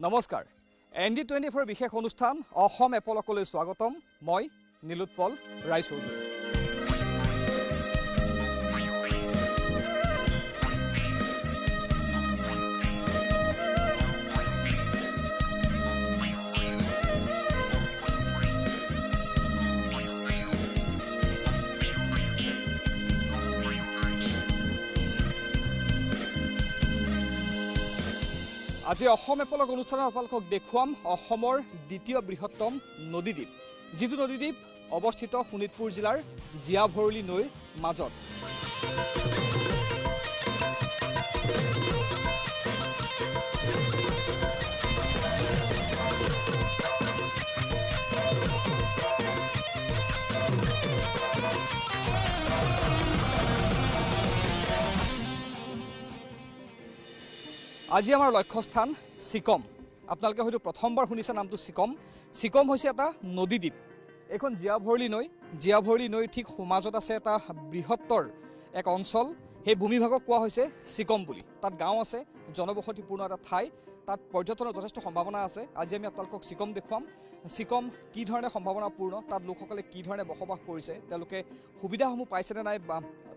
নমস্কাৰ ND24 বিশেষ অনুষ্ঠান অসম এপলকলৈ স্বাগতম মই নীলোৎপল ৰায়চৌধুৰী আজি অসম এপলক অনুষ্ঠানত আপোনালোকক দেখুৱাম অসমৰ দ্বিতীয় বৃহত্তম নদীদ্বীপ যিটো নদীদ্বীপ অৱস্থিত শোণিতপুৰ জিলাৰ জীয়াভৰলী নৈৰ মাজত আজি আমাৰ লক্ষ্যস্থান চিকম আপোনালোকে হয়তো প্ৰথমবাৰ শুনিছে নামটো চিকম হৈছে এটা নদীদ্বীপ এখন জীয়াভৰলী নৈ ঠিক সমাজত আছে এটা বৃহত্তৰ এক অঞ্চল সেই ভূমিভাগক কোৱা হৈছে চিকম বুলি তাত গাঁও আছে জনবসতিপূৰ্ণ এটা ঠাই তাত পৰ্যটনৰ যথেষ্ট সম্ভাৱনা আছে আজি আমি আপোনালোকক চিকম দেখুৱাম চিকম কি ধৰণে সম্ভাৱনাপূৰ্ণ তাত লোকসকলে কি ধৰণে বসবাস কৰিছে তেওঁলোকে সুবিধাসমূহ পাইছেনে নাই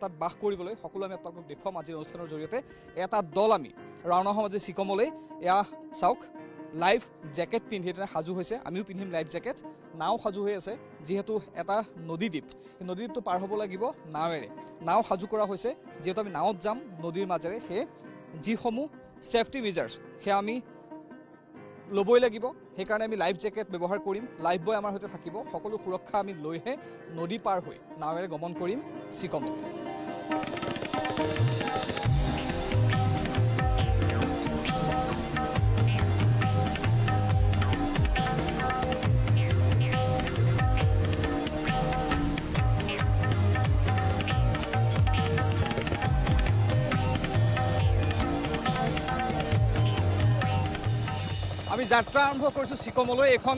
তাত বাস কৰিবলৈ সকলো আমি আপোনালোকক দেখুৱাম আজিৰ অনুষ্ঠানৰ জৰিয়তে এটা দল আমি ৰাওনা হ'ম আজি চিকমলৈ এয়া চাওক লাইফ জেকেট পিন্ধি সাজু হৈছে আমিও পিন্ধিম লাইফ জেকেট নাও সাজু হৈ আছে যিহেতু এটা নদীদ্বীপ এই নদীদ্বীপটো পাৰ হ'ব লাগিব নাৱেৰে নাও সাজু কৰা হৈছে যিহেতু আমি নাৱত যাম নদীৰ মাজেৰে সেই যিসমূহ সেফটি মেজাৰ্ছ সেয়া আমি ল'বই লাগিব সেইকাৰণে আমি লাইফ জেকেট ব্যৱহাৰ কৰিম লাইফ বয় আমাৰ সৈতে থাকিব সকলো সুৰক্ষা আমি লৈহে নদী পাৰ হৈ নাৱেৰে গমন কৰিম চিকমলৈ আমি যাত্ৰা আৰম্ভ কৰিছোঁ চিকমলৈ এখন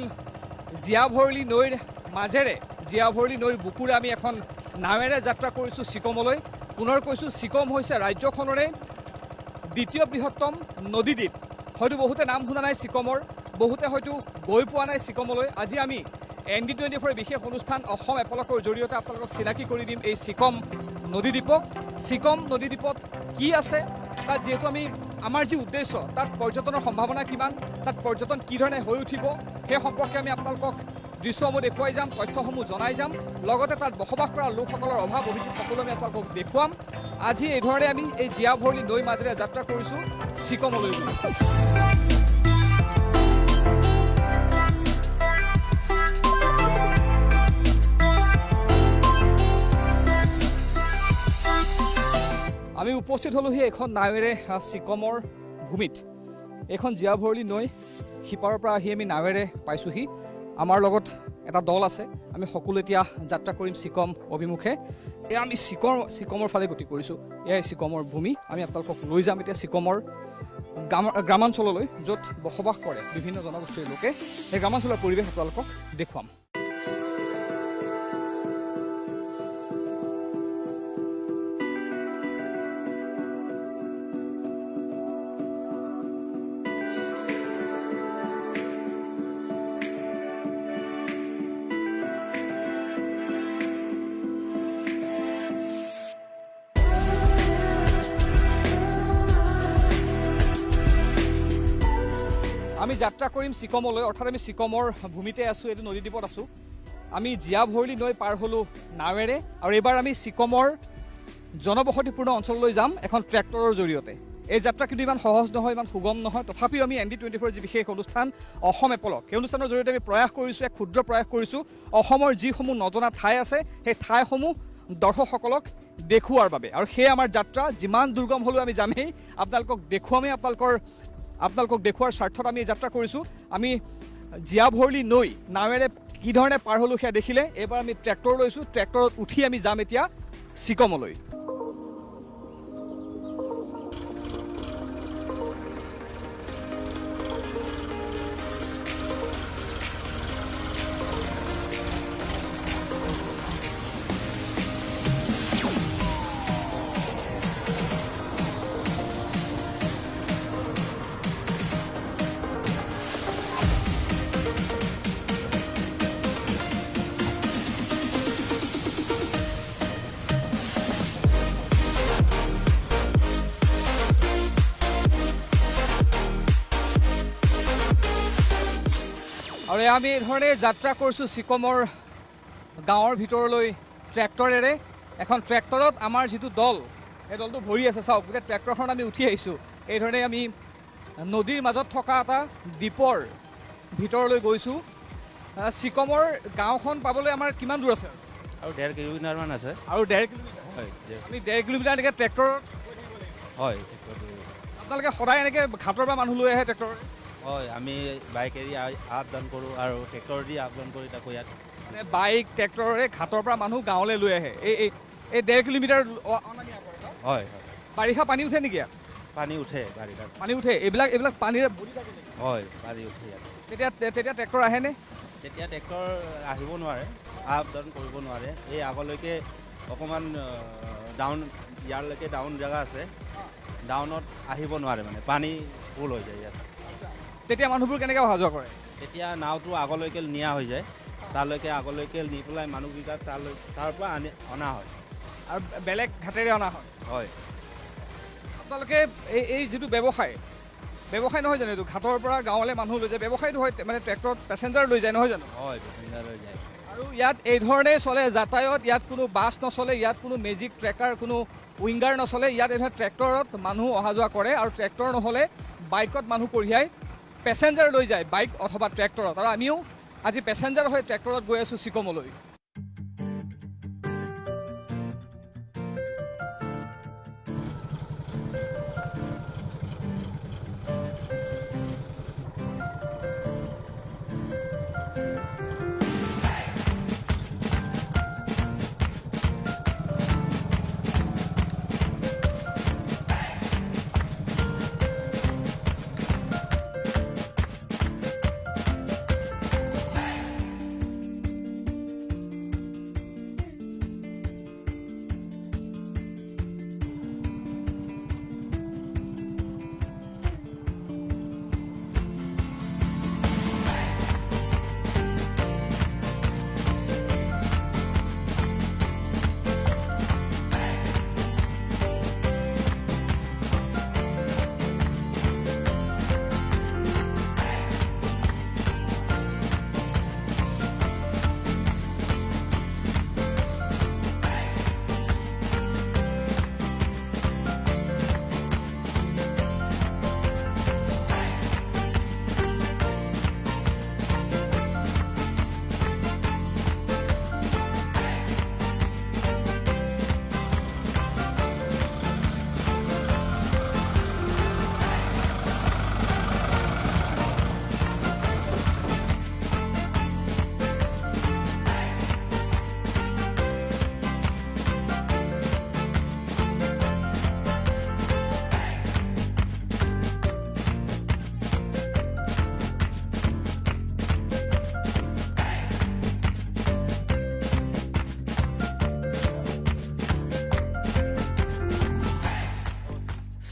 জীয়াভৰলী নৈৰ মাজেৰে জীয়াভৰলী নৈৰ বুকুৰে আমি এখন নাৱেৰে যাত্ৰা কৰিছোঁ চিকমলৈ পুনৰ কৈছোঁ চিকম হৈছে ৰাজ্যখনৰে দ্বিতীয় বৃহত্তম নদীদ্বীপ হয়তো বহুতে নাম শুনা নাই চিকমৰ বহুতে হয়তো গৈ পোৱা নাই চিকমলৈ আজি আমি ND24 বিশেষ অনুষ্ঠান অসম এপলকৰ জৰিয়তে আপোনালোকক চিনাকি কৰি দিম এই চিকম নদীদ্বীপক চিকম নদীদ্বীপত কি আছে তাত যিহেতু আমি আমাৰ যি উদ্দেশ্য তাত পৰ্যটনৰ সম্ভাৱনা কিমান তাত পৰ্যটন কি ধৰণে হৈ উঠিব সেই সম্পৰ্কে আমি আপোনালোকক দৃশ্যসমূহ দেখুৱাই যাম তথ্যসমূহ জনাই যাম লগতে তাত বসবাস কৰা লোকসকলৰ অভাৱ অভিযোগ সকলো আমি আপোনালোকক দেখুৱাম আজি এই ধৰণে আমি এই জীয়াভৰলী নৈৰ মাজেৰে যাত্ৰা কৰিছোঁ চিকমলৈ আমি উপস্থিত হ'লোহি এখন নাৱেৰে চিকমৰ ভূমিত এখন জীয়াভৰলী নৈ সিপাৰৰ পৰা আহি আমি নাৱেৰে পাইছোঁহি আমাৰ লগত এটা দল আছে আমি সকলো এতিয়া যাত্ৰা কৰিম চিকম অভিমুখে এয়া আমি চিকমৰ ফালে গতি কৰিছোঁ এয়াই চিকমৰ ভূমি আমি আপোনালোকক লৈ যাম এতিয়া চিকমৰ গ্ৰামাঞ্চললৈ য'ত বসবাস কৰে বিভিন্ন জনগোষ্ঠীৰ লোকে সেই গ্ৰামাঞ্চলৰ পৰিৱেশ আপোনালোকক দেখুৱাম আমি যাত্ৰা কৰিম চিকমলৈ অৰ্থাৎ আমি চিকমৰ ভূমিতে আছোঁ এইটো নদীদ্বীপত আছোঁ আমি জীয়াভৰলী নৈ পাৰ হ'লোঁ নাৱেৰে আৰু এইবাৰ আমি চিকমৰ জনবসতিপূৰ্ণ অঞ্চললৈ যাম এখন ট্ৰেক্টৰৰ জৰিয়তে এই যাত্ৰা কিন্তু ইমান সহজ নহয় ইমান সুগম নহয় তথাপিও আমি ND24 যি বিশেষ অনুষ্ঠান অসম এপলক সেই অনুষ্ঠানৰ জৰিয়তে আমি প্ৰয়াস কৰিছোঁ এক ক্ষুদ্ৰ প্ৰয়াস কৰিছোঁ অসমৰ যিসমূহ নজনা ঠাই আছে সেই ঠাইসমূহ দৰ্শকসকলক দেখুওৱাৰ বাবে আৰু সেই আমাৰ যাত্ৰা যিমান দুৰ্গম হ'লেও আমি যামেই আপোনালোকক দেখুৱামেই আপোনালোকক দেখুৱাৰ স্বাৰ্থত আমি যাত্ৰা কৰিছোঁ আমি জীয়াভৰলী নৈ নাৱেৰে কি ধৰণে পাৰ হ'লোঁ সেয়া দেখিলে এইবাৰ আমি ট্ৰেক্টৰ লৈছোঁ ট্ৰেক্টৰত উঠি আমি যাম এতিয়া চিকমলৈ আৰু আমি এই ধৰণে যাত্ৰা কৰিছোঁ চিকমৰ গাঁৱৰ ভিতৰলৈ ট্ৰেক্টৰেৰে। এখন ট্ৰেক্টৰত আমাৰ যিটো দল, সেই দলটো ভৰি আছে, চাওক গোটেই ট্ৰেক্টৰখন আমি উঠি আহিছোঁ। এই ধৰণে আমি নদীৰ মাজত থকা এটা দ্বীপৰ ভিতৰলৈ গৈছোঁ। চিকমৰ গাঁওখন পাবলৈ আমাৰ কিমান দূৰ আছে? আৰু 1.5 কিলোমিটাৰমান আছে। আৰু 1.5 কিলোমিটাৰ? হয়, আমি 1.5 কিলোমিটাৰ এনেকৈ ট্ৰেক্টৰত? হয়। আপোনালোকে সদায় এনেকৈ ঘাটৰ পৰা মানুহ লৈ আহে ট্ৰেক্টৰে? হয়, আমি বাইকেদি আপ ডাউন কৰোঁ আৰু ট্ৰেক্টৰ দি আপ ডাউন কৰি থাকোঁ ইয়াত। মানে বাইক ট্ৰেক্টৰে ঘাটৰ পৰা মানুহ গাঁৱলৈ লৈ আহে। এই 1.5 কিলোমিটাৰ অনা নিয়া কৰে ন? হয়। বাৰিষা পানী উঠে নেকি ইয়াত? পানী উঠে বাৰিষাত। পানী উঠে? এইবিলাক পানীৰে ভৰি থাকে নেকি? হয়, পানী উঠে ইয়াত। তেতিয়া ট্ৰেক্টৰ আহেনে? তেতিয়া ট্ৰেক্টৰ আহিব নোৱাৰে, আপ ডাউন কৰিব নোৱাৰে। এই আগলৈকে অকণমান ডাউন, ইয়াৰলৈকে ডাউন জেগা আছে, ডাউনত আহিব নোৱাৰে, মানে পানী ফুল হৈ যায় ইয়াত। তেতিয়া মানুহবোৰ কেনেকৈ অহা যোৱা কৰে? তেতিয়া নাওটো আগলৈকে নিয়া হৈ যায়, তালৈকে আগলৈকে নি পেলাই মানুহকেইটা তাৰ পৰা অনা হয়। আৰু বেলেগ ঘাটেৰে অনা হয়? হয়। আপোনালোকে এই যিটো ব্যৱসায় নহয় জানো, এইটো ঘাটৰ পৰা গাঁৱলৈ মানুহ লৈ যায়, ব্যৱসায়টো হয় মানে ট্ৰেক্টৰত পেচেঞ্জাৰ লৈ যায় নহয় জানো? হয়, পেচেঞ্জাৰ লৈ যায়। আৰু ইয়াত এই ধৰণে চলে যাতায়ত। ইয়াত কোনো বাছ নচলে, ইয়াত কোনো মেজিক ট্ৰেকাৰ, কোনো উইংগাৰ নচলে। ইয়াত এই ধৰণে ট্ৰেক্টৰত মানুহ অহা যোৱা কৰে, আৰু ট্ৰেক্টৰ নহ'লে বাইকত মানুহ কঢ়িয়াই পেচেঞ্জাৰ লৈ যায়, বাইক অথবা ট্ৰেক্টৰত। আৰু আমিও আজি পেচেঞ্জাৰ হৈ ট্ৰেক্টৰত গৈ আছোঁ চিকমলৈ।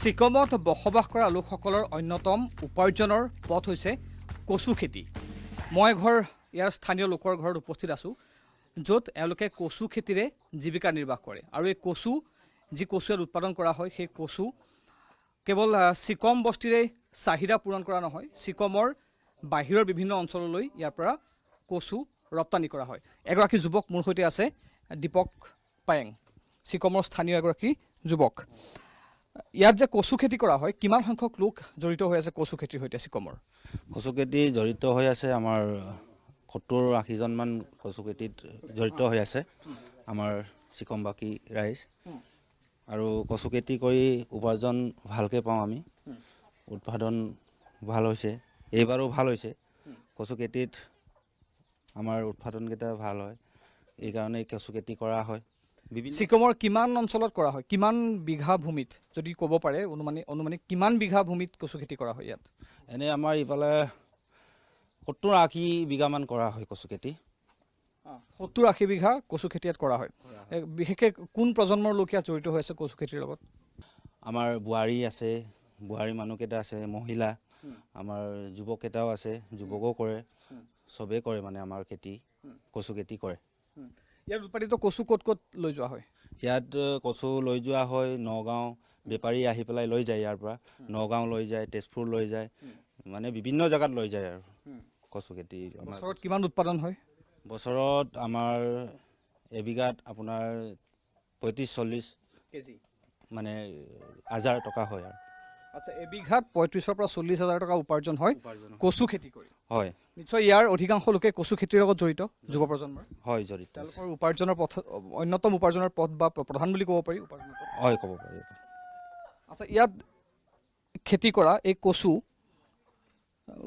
চিকমত বসবাস কৰা লোকসকলৰ অন্যতম উপাৰ্জনৰ পথ হৈছে কচু খেতি। মই ইয়াৰ স্থানীয় লোকৰ ঘৰত উপস্থিত আছোঁ, য'ত এওঁলোকে কচু খেতিৰে জীৱিকা নিৰ্বাহ কৰে। আৰু এই কচু, যি কচু ইয়াত উৎপাদন কৰা হয়, সেই কচু কেৱল চিকম বস্তিৰে চাহিদা পূৰণ কৰা নহয়, চিকমৰ বাহিৰৰ বিভিন্ন অঞ্চললৈ ইয়াৰ পৰা কচু ৰপ্তানি কৰা হয়। এগৰাকী যুৱক মোৰ সৈতে আছে, দীপক পায়েং, চিকমৰ স্থানীয় এগৰাকী যুৱক। ইয়াত যে কচু খেতি কৰা হয়, কিমান সংখ্যক লোক জড়িত হৈ আছে কচু খেতিৰ সৈতে চিকমৰ? কচু খেতি জড়িত হৈ আছে আমাৰ 70-80জনমান কচু খেতিত জড়িত হৈ আছে আমাৰ চিকমবাসী ৰাইজ। আৰু কচু খেতি কৰি উপাৰ্জন ভালকৈ পাওঁ আমি, উৎপাদন ভাল হৈছে, এইবাৰো ভাল হৈছে। কচু খেতিত আমাৰ উৎপাদনকেইটা ভাল হয়, এইকাৰণে কচু খেতি কৰা হয়। চিকমৰ কিমান অঞ্চলত কৰা হয়, কিমান বিঘা ভূমিত যদি ক'ব পাৰে, অনুমানিক কিমান বিঘা ভূমিত কচু খেতি কৰা হয় ইয়াত? এনেই আমাৰ ইফালে 70-80 বিঘামান কৰা হয় কচু খেতি। 70-80 বিঘা কচু খেতি ইয়াত কৰা হয়। বিশেষকৈ কোন প্ৰজন্মৰ লোক ইয়াত জড়িত হৈ আছে কচু খেতিৰ লগত? আমাৰ বোৱাৰী আছে, বোৱাৰী মানুহকেইটা আছে, মহিলা, আমাৰ যুৱককেইটাও আছে, যুৱকো কৰে, চবেই কৰে মানে আমাৰ খেতি, কচু খেতি কৰে। ইয়াত উৎপাদিত কচু ক'ত ক'ত লৈ যোৱা হয়? ইয়াত কচু লৈ যোৱা হয় নগাঁও, বেপাৰী আহি পেলাই লৈ যায় ইয়াৰ পৰা। নগাঁও লৈ যায়, তেজপুৰ লৈ যায়, মানে বিভিন্ন জেগাত লৈ যায় আৰু। কচু খেতি আমাৰ বছৰত কিমান উৎপাদন হয়? বছৰত আমাৰ এবিঘাত আপোনাৰ 35-40 কেজি মানে 1000 টকা হয় আৰু আচ্ছা এবিঘাত 35,000 পৰা 40,000 টকা উপাৰ্জন হয় উপাৰ্জন কচু খেতি কৰি হয় নিশ্চয় ইয়াৰ অধিকাংশ লোকে কচু খেতিৰ লগত জড়িত যুৱ প্ৰজন্মৰ হয় জড়িত আছে। তেওঁলোকৰ উপাৰ্জনৰ পথ অন্যতম উপাৰ্জনৰ পথ বা প্ৰধান বুলি ক'ব পাৰি উপাৰ্জনৰ পথ হয় ক'ব পাৰি আচ্ছা ইয়াত খেতি কৰা এই কচু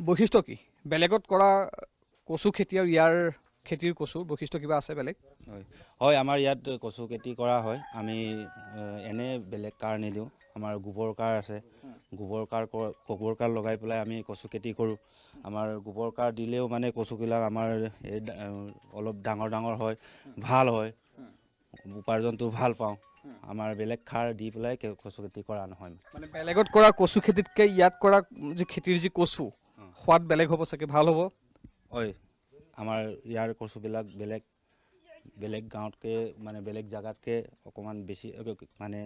বৈশিষ্ট্য কি বেলেগত কৰা কচু খেতি আৰু ইয়াৰ খেতিৰ কচুৰ বৈশিষ্ট্য কিবা আছে বেলেগ হয় হয় আমাৰ ইয়াত কচু খেতি কৰা হয় আমি এনে বেলেগ কাৰ্ড নিদিওঁ আমাৰ গোবৰ কাৰ্ড আছে গোবৰ কাৰ্ড লগাই পেলাই আমি কচু খেতি কৰোঁ আমাৰ গোবৰ কাৰ্ড দিলেও মানে কচুবিলাক আমাৰ অলপ ডাঙৰ হয় ভাল হয় উপাৰ্জনটো ভাল পাওঁ আমাৰ বেলেগ সাৰ দি পেলাই কচু খেতি কৰা নহয় মানে বেলেগত কৰা কচু খেতিতকৈ ইয়াত কৰা যি খেতিৰ যি কচু সোৱাদ বেলেগ হ'ব চাগে ভাল হ'ব হয় আমাৰ ইয়াৰ কচুবিলাক বেলেগ গাঁৱতকৈ মানে বেলেগ জেগাতকৈ অকণমান বেছি মানে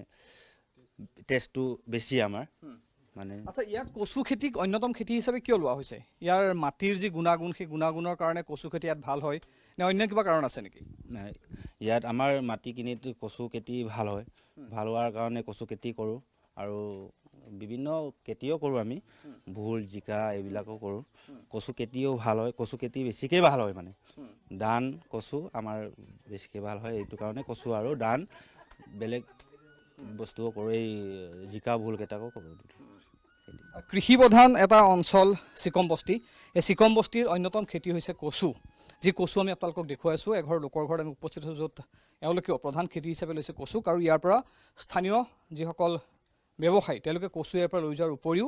টেষ্টটো বেছি আমাৰ মানে আচ্ছা ইয়াত কচু খেতিক অন্যতম খেতি হিচাপে কিয় লোৱা হৈছে ইয়াৰ মাটিৰ যি গুণাগুণ সেই গুণাগুণৰ কাৰণে কচু খেতি ইয়াত ভাল হয় নে অন্য কিবা কাৰণ আছে নেকি নাই ইয়াত আমাৰ মাটিখিনিত কচু খেতি ভাল হয় ভাল হোৱাৰ কাৰণে কচু খেতি কৰোঁ আৰু বিভিন্ন খেতিও কৰোঁ আমি ভোল জিকা এইবিলাকো কৰোঁ কচু খেতিও ভাল হয় কচু খেতি বেছিকৈ ভাল হয় মানে ধান কচু আমাৰ বেছিকৈ ভাল হয় এইটো কাৰণে কচু আৰু ধান বেলেগ বস্তুও কৰোঁ এই জিকা ভোল কেইটাকো কৰোঁ কৃষি প্ৰধান এটা অঞ্চল চিকম বস্তি এই চিকম বস্তিৰ অন্যতম খেতি হৈছে কচু যি কচু আমি আপোনালোকক দেখুৱাইছোঁ এঘৰ লোকৰ ঘৰত আমি উপস্থিত হৈছোঁ য'ত এওঁলোকেও প্ৰধান খেতি হিচাপে লৈছে কচুক আৰু ইয়াৰ পৰা স্থানীয় যিসকল ব্যৱসায়ী তেওঁলোকে কচু ইয়াৰ পৰা লৈ যোৱাৰ উপৰিও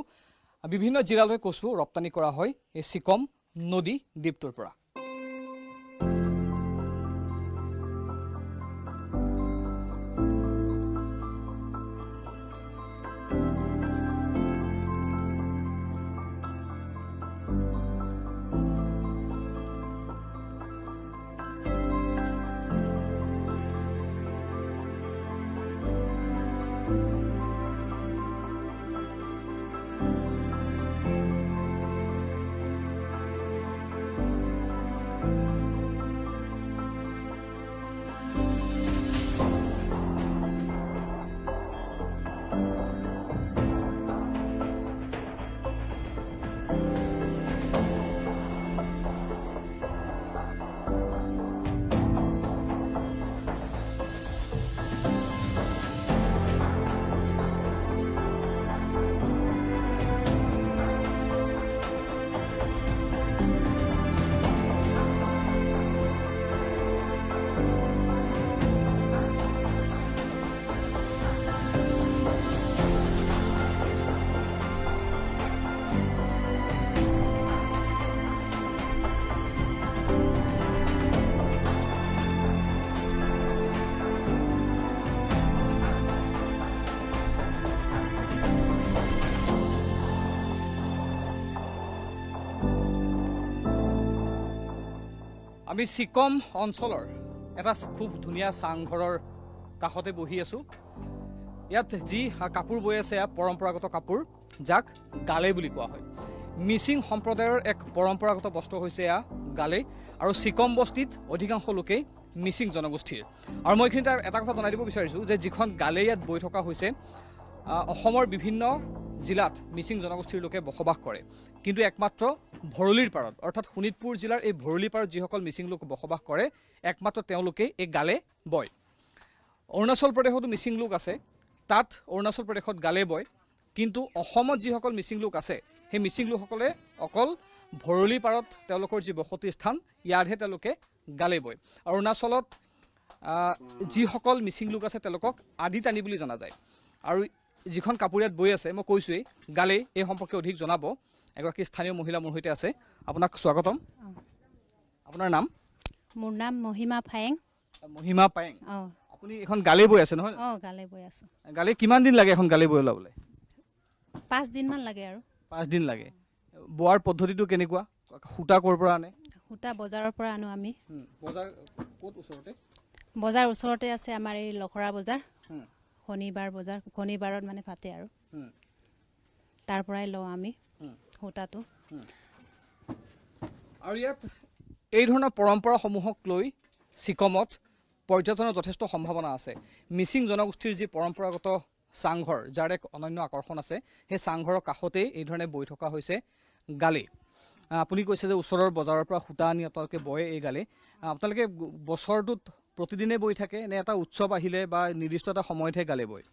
বিভিন্ন জিলালৈ কচু ৰপ্তানি কৰা হয় এই চিকম নদী দ্বীপটোৰ পৰা আমি চিকম অঞ্চলৰ এটা খুব ধুনীয়া চাংঘৰৰ কাষতে বহি আছোঁ ইয়াত যি কাপোৰ বৈ আছে এয়া পৰম্পৰাগত কাপোৰ যাক গালে বুলি কোৱা হয় মিচিং সম্প্ৰদায়ৰ এক পৰম্পৰাগত বস্ত্ৰ হৈছে এয়া গালে আৰু চিকম বস্তিত অধিকাংশ লোকেই মিচিং জনগোষ্ঠীৰ আৰু মই এইখিনিতে এটা কথা জনাই দিব বিচাৰিছোঁ যে যিখন গালে ইয়াত বৈ থকা হৈছে অসমৰ বিভিন্ন জিলাত মিচিং জনগোষ্ঠীৰ লোকে বসবাস কৰে কিন্তু একমাত্ৰ ভৰলীৰ পাৰত অৰ্থাৎ শোণিতপুৰ জিলাৰ এই ভৰলীৰ পাৰত যিসকল মিচিং লোক বসবাস কৰে একমাত্ৰ তেওঁলোকে এই গালে বয় অৰুণাচল প্ৰদেশতো মিচিং লোক আছে তাত অৰুণাচল প্ৰদেশত গালে বয় কিন্তু অসমত যিসকল মিচিং লোক আছে সেই মিচিং লোকসকলে অকল ভৰলী পাৰত তেওঁলোকৰ যি বসতি স্থান ইয়াতহে তেওঁলোকে গালে বয় অৰুণাচলত যিসকল মিচিং লোক আছে তেওঁলোকক আদিতানি বুলি জনা যায় আৰু যিখন কাপোৰ ইয়াত বৈ আছে মই কৈছোঁৱেই গালে এই সম্পৰ্কে অধিক জনাব এগৰাকী স্থানীয় মহিলা মোৰ সৈতে আছে আপোনাক স্বাগতম আপোনাৰ নাম মোৰ নাম মহিমা ফায়েং মহিমা পায়েং অঁ আপুনি এখন গালে বৈ আছে নহয় অঁ গালে বৈ আছোঁ গালে কিমান দিন লাগে এখন গালে বৈ ওলাবলৈ 5 দিনমান লাগে আৰু 5 দিন লাগে বোৱাৰ পদ্ধতিটো কেনেকুৱা সূতা ক'ৰ পৰা আনে সূতা বজাৰৰ পৰা আনো আমি বজাৰ ক'ত ওচৰতে বজাৰ ওচৰতে আছে আমাৰ এই লখৰা বজাৰ শনিবাৰত মানে পাতে আৰু তাৰ পৰাই লওঁ আমি সূতাটো আৰু ইয়াত এই ধৰণৰ পৰম্পৰাসমূহক লৈ ছিকমত পৰ্যটনৰ যথেষ্ট সম্ভাৱনা আছে। মিচিং জনগোষ্ঠীৰ যি পৰম্পৰাগত চাংঘৰ, যাৰ এক অনন্য আকৰ্ষণ আছে, সেই চাংঘৰৰ কাষতেই এই ধৰণে বৈ থকা হৈছে গালে। আপুনি কৈছে যে ওচৰৰ বজাৰৰ পৰা সূতা আনি আপোনালোকে বয় এই গালে। আপোনালোকে বছৰটোত প্ৰতিদিনে বৈ থাকে নে এটা উৎসৱ আহিলে বা নিৰ্দিষ্ট এটা সময়তহে গালে বয়?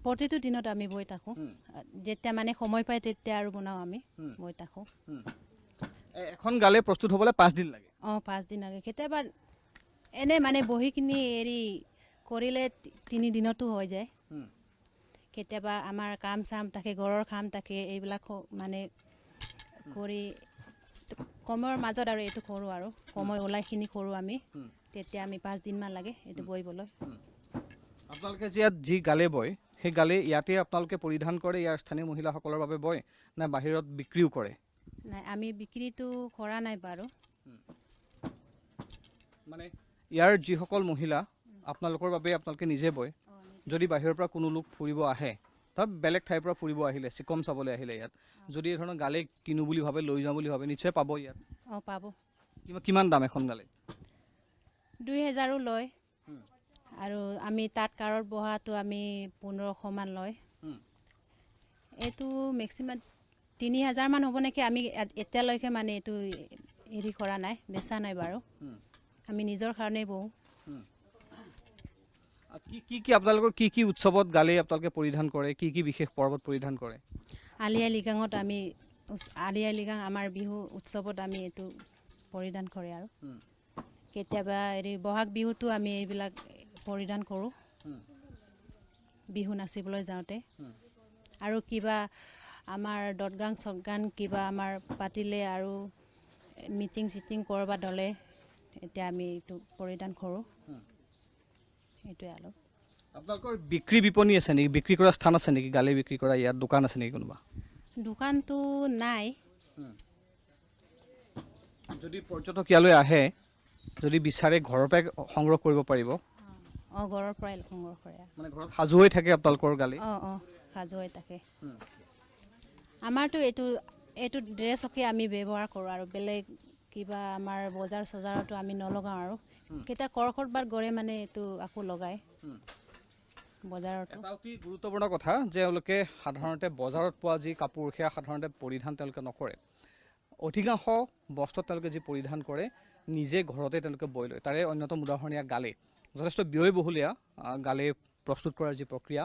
প্ৰতিটো দিনত আমি বৈ থাকোঁ, যেতিয়া মানে সময় পায় তেতিয়া আৰু বনাওঁ আমি বৈ থাকোঁ। এখন গালে প্ৰস্তুত হ'বলৈ 5 দিন লাগে? 5 দিন লাগে। কেতিয়াবা এনে মানে বহি কিনি কৰিলে 3 দিনতো হৈ যায়। কেতিয়াবা আমাৰ কাম চাম থাকে, ঘৰৰ কাম থাকে, এইবিলাক মানে কৰি সময়ৰ মাজত আৰু এইটো কৰোঁ আৰু সময় ওলাইখিনি কৰোঁ আমি, তেতিয়া আমি 5 দিনমান লাগে এইটো বহিবলৈ। আপোনালোকে যে ইয়াত যি গালে বয়, সেই গালে ইয়াতে আপোনালোকে পৰিধান কৰে, ইয়াৰ স্থানীয় মহিলাসকলৰ বাবে বয় নে বাহিৰত বিক্ৰীও কৰে? নাই, আমি বিক্ৰীটো কৰা নাই বাৰু। মানে ইয়াৰ যিসকল মহিলা আপোনালোকৰ বাবে আপোনালোকে নিজে বয়। যদি বাহিৰৰ পৰা কোনো লোক ফুৰিব আহে, তাৰ বেলেগ ঠাইৰ পৰা ফুৰিব আহিলে, ছিকম চাবলৈ আহিলে ইয়াত, যদি এই ধৰণৰ গালে কিনো বুলি ভাবে, লৈ যাওঁ বুলি ভাবে, নিশ্চয় পাব ইয়াত? পাব। কিমান দাম এখন গালে? 2000 লয় আৰু আমি তাত কাৰত বহাটো আমি 1500 লয়। এইটো মেক্সিমাম 3000 মান হ'ব নেকি। আমি এতিয়ালৈকে মানে এইটো কৰা নাই, বেচা নাই বাৰু। আমি নিজৰ কাৰণেই বহোঁ। কি আপোনালোকৰ কি উৎসৱত গালে আপোনালোকে পৰিধান কৰে? কি বিশেষ পৰ্বত পৰিধান কৰে? আলি আই লৃগাঙত আমি আলি আই লৃগাং আমাৰ বিহু উৎসৱত আমি এইটো পৰিধান কৰে। আৰু কেতিয়াবা বহাগ বিহুতো আমি এইবিলাক পৰিধান কৰোঁ বিহু নাচিবলৈ যাওঁতে। আৰু কিবা আমাৰ দটগাং চটগাং কিবা আমাৰ পাতিলে আৰু মিটিং চিটিং কৰবাত হ'লে এতিয়া আমি এইটো পৰিধান কৰোঁ। সেইটোৱে আৰু। আপোনালোকৰ বিক্ৰী বিপণী আছে নেকি? বিক্ৰী কৰা স্থান আছে নেকি? গালে বিক্ৰী কৰা ইয়াত দোকান আছে নেকি কোনোবা? দোকানটো নাই। যদি পৰ্যটক ইয়ালৈ আহে, যদি বিচাৰে, ঘৰৰ পৰাই সংগ্ৰহ কৰিব পাৰিব? ঘৰৰ পৰাই সংগ্ৰহ কৰে। মানে ঘৰত সাজু হৈ থাকে আপোনালোকৰ গালে? সাজু হৈ থাকে। আমাৰতো এইটো ড্ৰেছকে আমি ব্যৱহাৰ কৰোঁ আৰু বেলেগ কিবা আমাৰ বজাৰ চজাৰতো আমি নলগাওঁ। আৰু কেতিয়া কৰবাত গ'লে মানে এইটো আকৌ লগায় বজাৰতো। এটা অতি গুৰুত্বপূৰ্ণ কথা যে তেওঁলোকে সাধাৰণতে বজাৰত পোৱা যি কাপোৰ, সেয়া সাধাৰণতে পৰিধান তেওঁলোকে নকৰে। অধিকাংশ বস্ত্ৰ তেওঁলোকে যি পৰিধান কৰে, নিজে ঘৰতে তেওঁলোকে বৈ লয়। তাৰে অন্যতম উদাহৰণ ইয়াৰ গালে। যথেষ্ট ব্যয়বহুলীয়া গালে প্ৰস্তুত কৰাৰ যি প্ৰক্ৰিয়া,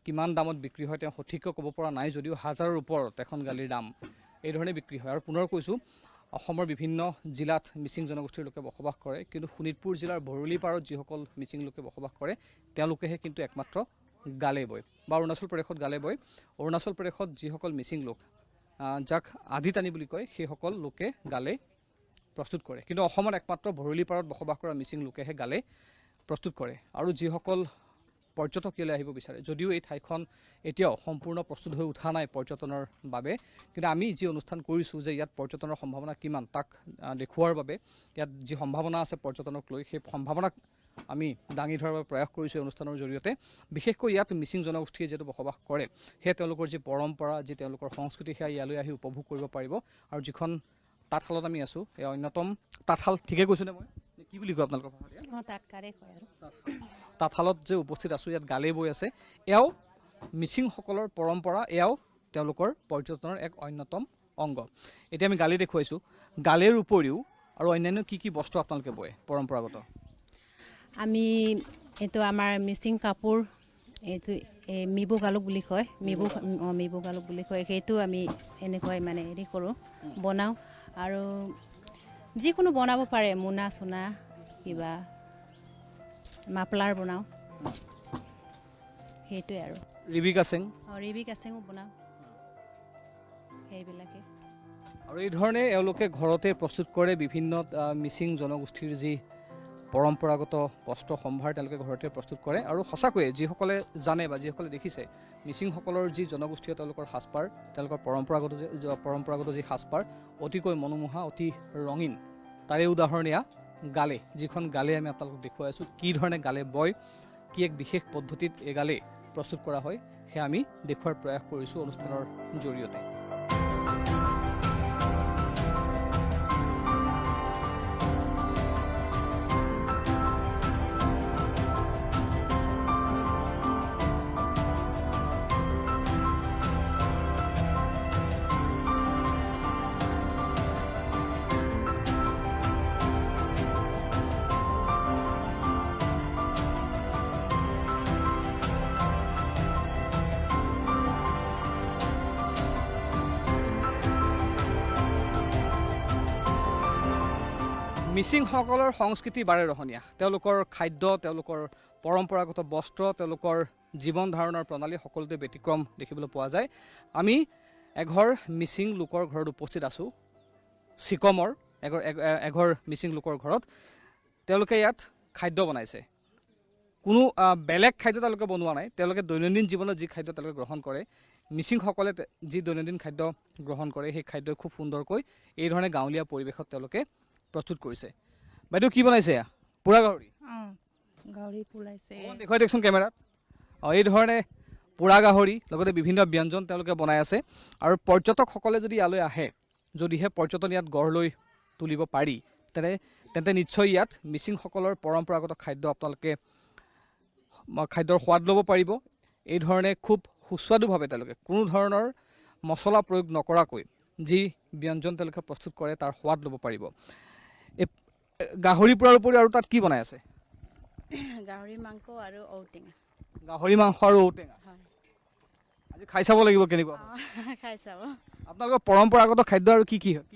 কিমান দামত বিক্ৰী হয় তেওঁ সঠিককৈ ক'ব পৰা নাই, যদিও 1000ৰ ওপৰত এখন গালিৰ দাম। এই ধৰণে বিক্ৰী হয়। আৰু পুনৰ কৈছোঁ, অসমৰ বিভিন্ন জিলাত মিচিং জনগোষ্ঠীৰ লোকে বসবাস কৰে, কিন্তু শোণিতপুৰ জিলাৰ ভৰলী পাৰত যিসকল মিচিং লোকে বসবাস কৰে, তেওঁলোকেহে কিন্তু একমাত্ৰ গালে বয়, বা অৰুণাচল প্ৰদেশত গালে বয়। অৰুণাচল প্ৰদেশত যিসকল মিচিং লোক, যাক আদিতানি বুলি কয়, সেইসকল লোকে গালে প্ৰস্তুত কৰে। কিন্তু অসমত একমাত্ৰ ভৰলী পাৰত বসবাস কৰা মিচিং লোকেহে গালে প্ৰস্তুত কৰে। আৰু যিসকল পৰ্যটক ইয়ালৈ আহিব বিচাৰে, যদিও এই ঠাইখন এতিয়াও সম্পূৰ্ণ প্ৰস্তুত হৈ উঠা নাই পৰ্যটনৰ বাবে, কিন্তু আমি যি অনুষ্ঠান কৰিছোঁ যে ইয়াত পৰ্যটনৰ সম্ভাৱনা কিমান তাক দেখুওৱাৰ বাবে, ইয়াত যি সম্ভাৱনা আছে পৰ্যটনক লৈ, সেই সম্ভাৱনাক আমি দাঙি ধৰাৰ বাবে প্ৰয়াস কৰিছোঁ এই অনুষ্ঠানৰ জৰিয়তে। বিশেষকৈ ইয়াত মিচিং জনগোষ্ঠীয়ে যিহেতু বসবাস কৰে, সেয়ে তেওঁলোকৰ যি পৰম্পৰা, যি তেওঁলোকৰ সংস্কৃতি, সেয়া ইয়ালৈ আহি উপভোগ কৰিব পাৰিব। আৰু যিখন তাঁতশালত আমি আছোঁ, এই অন্যতম তাঁতশাল, ঠিকে কৈছোঁ নে মই? কি বুলি কয় আপোনালোকৰ ভাষাত? তাঁতকাৰে কয় আৰু। তাঁতশালত যে উপস্থিত আছোঁ, ইয়াত গালে বৈ আছে। এয়াও মিচিংসকলৰ পৰম্পৰা, এয়াও তেওঁলোকৰ পৰ্যটনৰ এক অন্যতম অংগ। এতিয়া আমি গালে দেখুৱাইছোঁ। গালেৰ উপৰিও আৰু অন্যান্য কি বস্তু আপোনালোকে বয় পৰম্পৰাগত? আমি এইটো আমাৰ মিচিং কাপোৰ, এইটো মিবু গালুক বুলি কয়, মিবু গালুক বুলি কয়। সেইটো আমি এনেকুৱাই মানে কৰোঁ, বনাওঁ। আৰু যিকোনো বনাব পাৰে, মোনা চোনা কিবা মাফলাৰ বনাওঁ, সেইটোৱে আৰু। ৰিবি কাছেং? ৰিবি কাছেঙো বনাওঁ, সেইবিলাকে। আৰু এই ধৰণে এওঁলোকে ঘৰতে প্ৰস্তুত কৰে বিভিন্ন মিচিং জনগোষ্ঠীৰ যি পৰম্পৰাগত বস্ত্ৰ সম্ভাৰ, তেওঁলোকে ঘৰতে প্ৰস্তুত কৰে। আৰু সঁচাকৈয়ে যিসকলে জানে বা যিসকলে দেখিছে, মিচিংসকলৰ যি জনগোষ্ঠীয় তেওঁলোকৰ সাজপাৰ, তেওঁলোকৰ পৰম্পৰাগত যি সাজপাৰ, অতিকৈ মনোমোহা, অতি ৰঙীন। তাৰে উদাহৰণ এয়া গালে, যিখন গালে আমি আপোনালোকক দেখুৱাই আছোঁ। কি ধৰণে গালে বয়, কি এক বিশেষ পদ্ধতিত এই গালে প্ৰস্তুত কৰা হয়, সেয়া আমি দেখুৱাৰ প্ৰয়াস কৰিছোঁ অনুষ্ঠানৰ জৰিয়তে। মিচিংসকলৰ সংস্কৃতি বাৰে ৰহণীয়া তেওঁলোকৰ খাদ্য তেওঁলোকৰ পৰম্পৰাগত বস্ত্ৰ তেওঁলোকৰ জীৱন ধাৰণৰ প্ৰণালী সকলোতে ব্যতিক্ৰম দেখিবলৈ পোৱা যায় আমি এঘৰ মিচিং লোকৰ ঘৰত উপস্থিত আছোঁ চিকমৰ এঘৰ মিচিং লোকৰ ঘৰত তেওঁলোকে ইয়াত খাদ্য বনাইছে কোনো বেলেগ খাদ্য তেওঁলোকে বনোৱা নাই তেওঁলোকে দৈনন্দিন জীৱনত যি খাদ্য তেওঁলোকে গ্ৰহণ কৰে মিচিংসকলে যি দৈনন্দিন খাদ্য গ্ৰহণ কৰে সেই খাদ্য খুব সুন্দৰকৈ এই ধৰণে গাঁৱলীয়া পৰিৱেশত তেওঁলোকে প্ৰস্তুত কৰিছে বাইদেউ কি বনাইছে পুৰা গাহৰি গাহৰি পোলাইছে দেখুৱাই দিয়কচোন কেমেৰাত এই ধৰণে পুৰা গাহৰি লগতে বিভিন্ন ব্যঞ্জন তেওঁলোকে বনাই আছে আৰু পৰ্যটকসকলে যদি ইয়ালৈ আহে যদিহে পৰ্যটন ইয়াত গঢ় লৈ তুলিব পাৰি তেন্তে নিশ্চয় ইয়াত মিচিংসকলৰ পৰম্পৰাগত খাদ্য আপোনালোকে খাদ্যৰ সোৱাদ ল'ব পাৰিব এই ধৰণে খুব সুস্বাদুভাৱে তেওঁলোকে কোনো ধৰণৰ মছলা প্ৰয়োগ নকৰাকৈ যি ব্যঞ্জন তেওঁলোকে প্ৰস্তুত কৰে তাৰ সোৱাদ ল'ব পাৰিব গাহৰি পোৰাৰ উপৰি আৰু তাত কি বনাই আছে গাহৰি মাংস আৰু ঔটেঙা গাহৰি মাংস আৰু ঔটেঙা আজি খাই চাব লাগিব কেনেকুৱা খাই চাব আপোনালোকৰ পৰম্পৰাগত খাদ্য আৰু কি কি আছে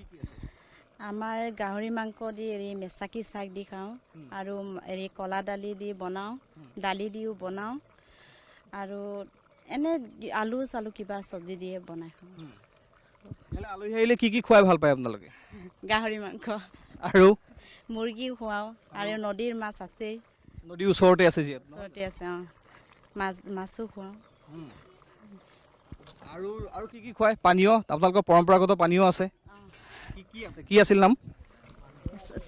আমাৰ গাহৰি মাংস দি হেৰি মেচাকি শাক দি খাওঁ আৰু হেৰি কলা দালি দি বনাওঁ দালি দিও বনাওঁ আৰু এনে আলু চালু কিবা চব্জি দিয়ে বনাই খাওঁ আলহী আহিলে কি কি খুৱাই ভাল পায় আপোনালোকে গাহৰি মাংস আৰু মুৰ্গীও খুৱাওঁ আৰু নদীৰ মাছ আছেই নদীৰ ওচৰতে আছে যিহেতু ওচৰতে আছে মাছো খুৱাওঁ আৰু আৰু কি কি খুৱাই পানীয় আপোনালোকৰ পৰম্পৰাগত পানীয় আছে কি আছে কি আছিল নাম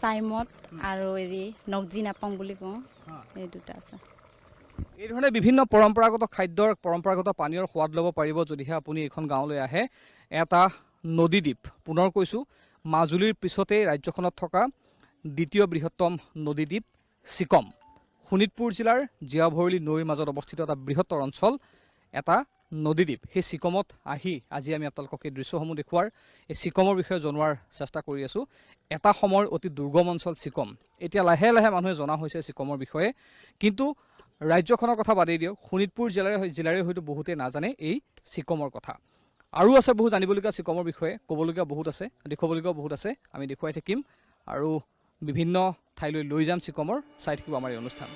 চাইমদ আৰু হেৰি নগজি নাপাং বুলি কওঁ এই দুটা আছে এই ধৰণে বিভিন্ন পৰম্পৰাগত খাদ্যৰ পৰম্পৰাগত পানীয়ৰ সোৱাদ ল'ব পাৰিব যদিহে আপুনি এইখন গাঁৱলৈ আহে এটা নদীদ্বীপ পুনৰ কৈছোঁ মাজুলীৰ পিছতেই ৰাজ্যখনত থকা দ্বিতীয় বৃহত্তম নদীদ্বীপ চিকম শোণিতপুৰ জিলাৰ জীয়াভৰলী নৈৰ মাজত অৱস্থিত এটা বৃহত্তৰ অঞ্চল এটা নদীদ্বীপ সেই চিকমত আহি আজি আমি আপোনালোকক এই দৃশ্যসমূহ দেখুৱাৰ এই চিকমৰ বিষয়ে জনোৱাৰ চেষ্টা কৰি আছোঁ এটা সময়ৰ অতি দুৰ্গম অঞ্চল চিকম এতিয়া লাহে লাহে মানুহে জনা হৈছে চিকমৰ বিষয়ে কিন্তু ৰাজ্যখনৰ কথা বাদেই দিয়ক শোণিতপুৰ জিলাৰে হয়তো বহুতে নাজানে এই চিকমৰ কথা আৰু আছে বহু জানিবলগীয়া চিকমৰ বিষয়ে ক'বলগীয়া বহুত আছে দেখুৱাবলগীয়া বহুত আছে আমি দেখুৱাই থাকিম আৰু বিভিন্ন ঠাইলৈ লৈ যাম চিকমৰ চাই থাকিব আমাৰ এই অনুষ্ঠান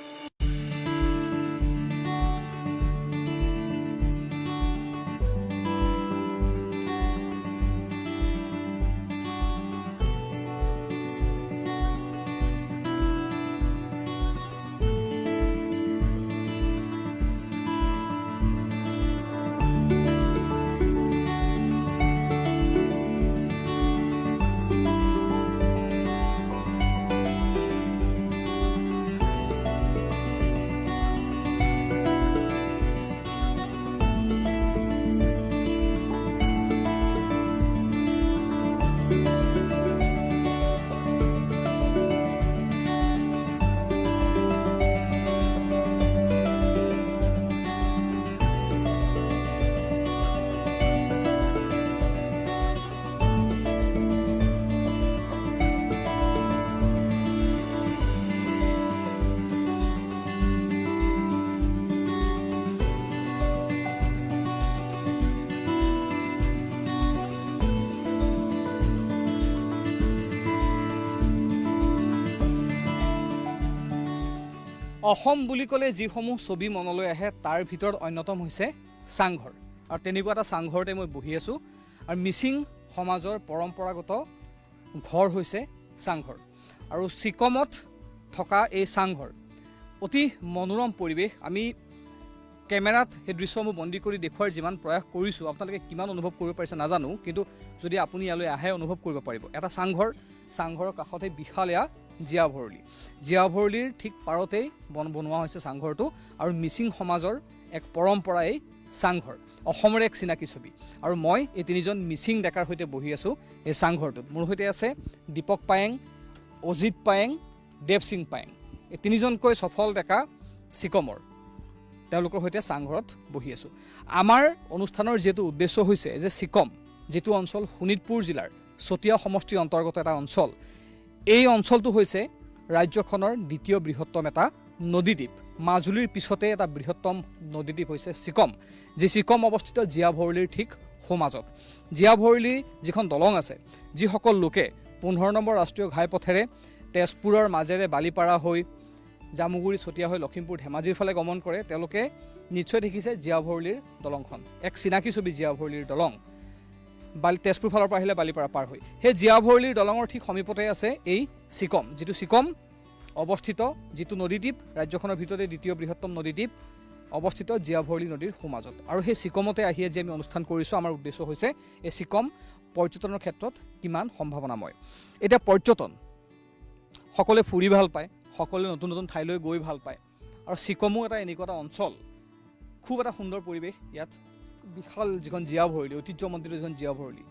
অসম বুলি ক'লে যিসমূহ ছবি মনলৈ আহে তাৰ ভিতৰত অন্যতম হৈছে চাংঘৰ আৰু তেনেকুৱা এটা চাংঘৰতে মই বহি আছোঁ আৰু মিচিং সমাজৰ পৰম্পৰাগত ঘৰ হৈছে চাংঘৰ আৰু চিকমত থকা এই চাংঘৰ অতি মনোৰম পৰিৱেশ আমি কেমেৰাত সেই দৃশ্যসমূহ বন্দী কৰি দেখুৱাৰ যিমান প্ৰয়াস কৰিছোঁ আপোনালোকে কিমান অনুভৱ কৰিব পাৰিছে নাজানো কিন্তু যদি আপুনি ইয়ালৈ আহে অনুভৱ কৰিব পাৰিব এটা চাংঘৰৰ কাষতে বিশাল এয়া জীয়াভৰলীৰ ঠিক পাৰতেই বনোৱা হৈছে চাংঘৰটো আৰু মিচিং সমাজৰ এক পৰম্পৰা এই চাংঘৰ অসমৰ এক চিনাকি ছবি আৰু মই এই তিনিজন মিচিং ডেকাৰ সৈতে বহি আছোঁ এই চাংঘৰটোত মোৰ সৈতে আছে দীপক পায়েং অজিত পায়েং দেৱ সিং পায়েং এই তিনিজনকৈ সফল ডেকা চিকমৰ তেওঁলোকৰ সৈতে চাংঘৰত বহি আছোঁ আমাৰ অনুষ্ঠানৰ যিহেতু উদ্দেশ্য হৈছে যে চিকম যিটো অঞ্চল শোণিতপুৰ জিলাৰ চতিয়া সমষ্টিৰ অন্তৰ্গত এটা অঞ্চল এই অঞ্চলটো হৈছে ৰাজ্যখনৰ দ্বিতীয় বৃহত্তম এটা নদীদ্বীপ মাজুলীৰ পিছতে এটা বৃহত্তম নদীদ্বীপ হৈছে চিকম যি চিকম অৱস্থিত জীয়াভৰলীৰ ঠিক সোঁমাজত জীয়াভৰলীৰ যিখন দলং আছে যিসকল লোকে 15 নম্বৰ ৰাষ্ট্ৰীয় ঘাইপথেৰে তেজপুৰৰ মাজেৰে বালিপাৰা হৈ জামুগুৰি চতিয়া হৈ লখিমপুৰ ধেমাজিৰ ফালে গমন কৰে তেওঁলোকে নিশ্চয় দেখিছে জীয়া ভৰলীৰ দলংখন এক চিনাকি ছবি জীয়া ভৰলীৰ দলং তেজপুৰ ফালৰ পৰা আহিলে বালিপাৰা পাৰ হৈ সেই জীয়া ভৰলীৰ দলঙৰ ঠিক সমীপতে আছে এই চিকম যিটো চিকম অৱস্থিত যিটো নদীদ্বীপ ৰাজ্যখনৰ ভিতৰতে দ্বিতীয় বৃহত্তম নদীদ্বীপ অৱস্থিত জীয়া ভৰলী নদীৰ সোমাজত আৰু সেই চিকমতে আহিয়ে যে আমি অনুষ্ঠান কৰিছোঁ আমাৰ উদ্দেশ্য হৈছে এই চিকম পৰ্যটনৰ ক্ষেত্ৰত কিমান সম্ভাৱনাময় এতিয়া পৰ্যটন সকলোৱে ফুৰি ভাল পায় সকলোৱে নতুন নতুন ঠাইলৈ গৈ ভাল পায় আৰু চিকমো এটা এনেকুৱা এটা অঞ্চল খুব এটা সুন্দৰ পৰিৱেশ ইয়াত বিশাল যিখন জীয়া ভৰলী ঐতিহ্যমণ্ডিত যিখন জীয়া ভৰলী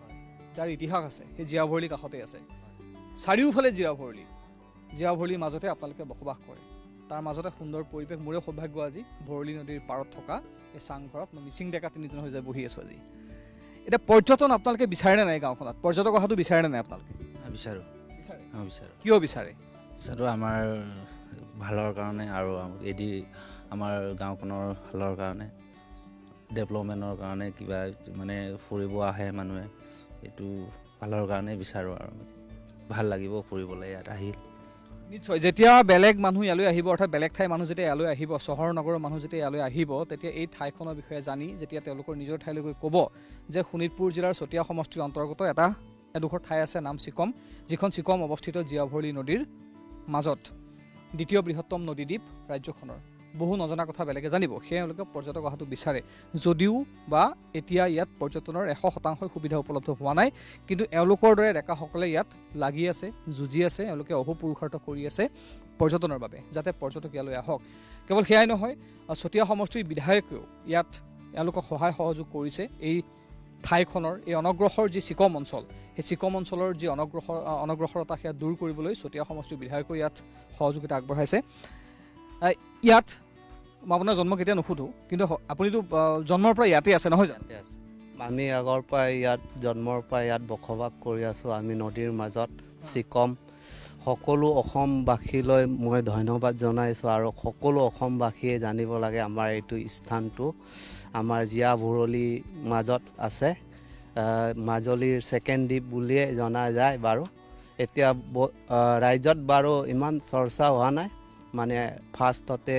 যাৰ ইতিহাস আছে সেই জীয়া ভৰলী কাষতে আছে চাৰিওফালে জীয়া ভৰলীৰ মাজতে আপোনালোকে বসবাস কৰে তাৰ মাজতে সুন্দৰ পৰিৱেশ মোৰে সৌভাগ্য আজি ভৰলী নদীৰ পাৰত থকা এই চাংঘৰত মই মিচিং ডেকা তিনিজন হৈ যায় বহি আছোঁ আজি এতিয়া পৰ্যটন আপোনালোকে বিচাৰেনে নাই গাঁওখনত পৰ্যটক অহাটো বিচাৰেনে নাই আপোনালোকে বিচাৰোঁ কিয় বিচাৰে বিচাৰোঁ আমাৰ ভালৰ কাৰণে আৰু এদি আমাৰ গাঁওখনৰ ভালৰ কাৰণে ডেভেলপমেণ্টৰ কাৰণে কিবা মানে ফুৰিব আহে মানুহে এইটো ভালৰ কাৰণে বিচাৰোঁ আৰু ভাল লাগিব ফুৰিবলৈ ইয়াত আহি নিশ্চয় যেতিয়া বেলেগ মানুহ ইয়ালৈ আহিব অৰ্থাৎ বেলেগ ঠাইৰ মানুহ যেতিয়া ইয়ালৈ আহিব চহৰ নগৰৰ মানুহ যেতিয়া ইয়ালৈ আহিব তেতিয়া এই ঠাইখনৰ বিষয়ে জানি যেতিয়া তেওঁলোকৰ নিজৰ ঠাইলৈ গৈ ক'ব যে শোণিতপুৰ জিলাৰ চতিয়া সমষ্টিৰ অন্তৰ্গত এডোখৰ ঠাই আছে নাম চিকম যিখন চিকম অৱস্থিত জীয়া ভৰলী নদীৰ মাজত দ্বিতীয় বৃহত্তম নদীদ্বীপ ৰাজ্যখনৰ বহু নজনা কথা বেলেগে জানিব সেয়েওলোকে পৰ্যটক অহাটো বিচাৰে যদিও বা এতিয়া ইয়াত পৰ্যটনৰ 100% সুবিধা উপলব্ধ হোৱা নাই কিন্তু এওঁলোকৰ দৰে ডেকাসকলে ইয়াত লাগি আছে যুঁজি আছে এওঁলোকে অহোপুৰুষাৰ্থ কৰি আছে পৰ্যটনৰ বাবে যাতে পৰ্যটক ইয়ালৈ আহক কেৱল সেয়াই নহয় চতিয়া সমষ্টিৰ বিধায়কেও ইয়াত এওঁলোকক সহায় সহযোগ কৰিছে এই ঠাইখনৰ এই অনগ্ৰসৰ যি চিকম অঞ্চল সেই চিকম অঞ্চলৰ যি অনগ্ৰসৰতা সেয়া দূৰ কৰিবলৈ চতিয়া সমষ্টিৰ বিধায়কেও ইয়াত সহযোগিতা আগবঢ়াইছে ইয়াত মই আপোনাৰ জন্ম কেতিয়া নুসুধোঁ কিন্তু আপুনিতো জন্মৰ পৰা ইয়াতে আছে নহয় জানো আমি আগৰ পৰা ইয়াত জন্মৰ পৰা ইয়াত বসবাস কৰি আছোঁ আমি নদীৰ মাজত চিকম সকলো অসমবাসীলৈ মই ধন্যবাদ জনাইছোঁ আৰু সকলো অসমবাসীয়ে জানিব লাগে আমাৰ এইটো স্থানটো আমাৰ জীয়া ভৰলীৰ মাজত আছে মাজুলীৰ ছেকেণ্ড দ্বীপ বুলিয়ে জনা যায় বাৰু এতিয়া ৰাজ্যত বাৰু ইমান চৰ্চা হোৱা নাই মানে ফাৰ্ষ্টতে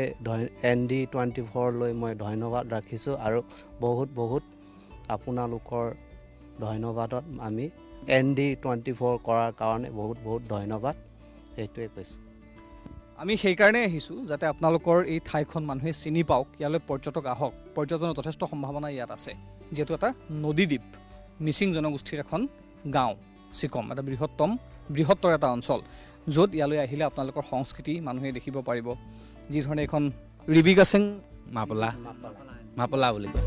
ND24লৈ মই ধন্যবাদ ৰাখিছোঁ আৰু বহুত আপোনালোকৰ ধন্যবাদত আমি ND24 কৰাৰ কাৰণে বহুত ধন্যবাদ সেইটোৱে কৈছোঁ আমি সেইকাৰণে আহিছোঁ যাতে আপোনালোকৰ এই ঠাইখন মানুহে চিনি পাওক ইয়ালৈ পৰ্যটক আহক পৰ্যটনৰ যথেষ্ট সম্ভাৱনা ইয়াত আছে যিহেতু এটা নদীদ্বীপ মিচিং জনগোষ্ঠীৰ এখন গাঁও চিকম এটা বৃহত্তৰ এটা অঞ্চল য'ত ইয়ালৈ আহিলে আপোনালোকৰ সংস্কৃতি মানুহে দেখিব পাৰিব যিধৰণে এখন ৰিবিগাছেং মাপলা বুলি কয়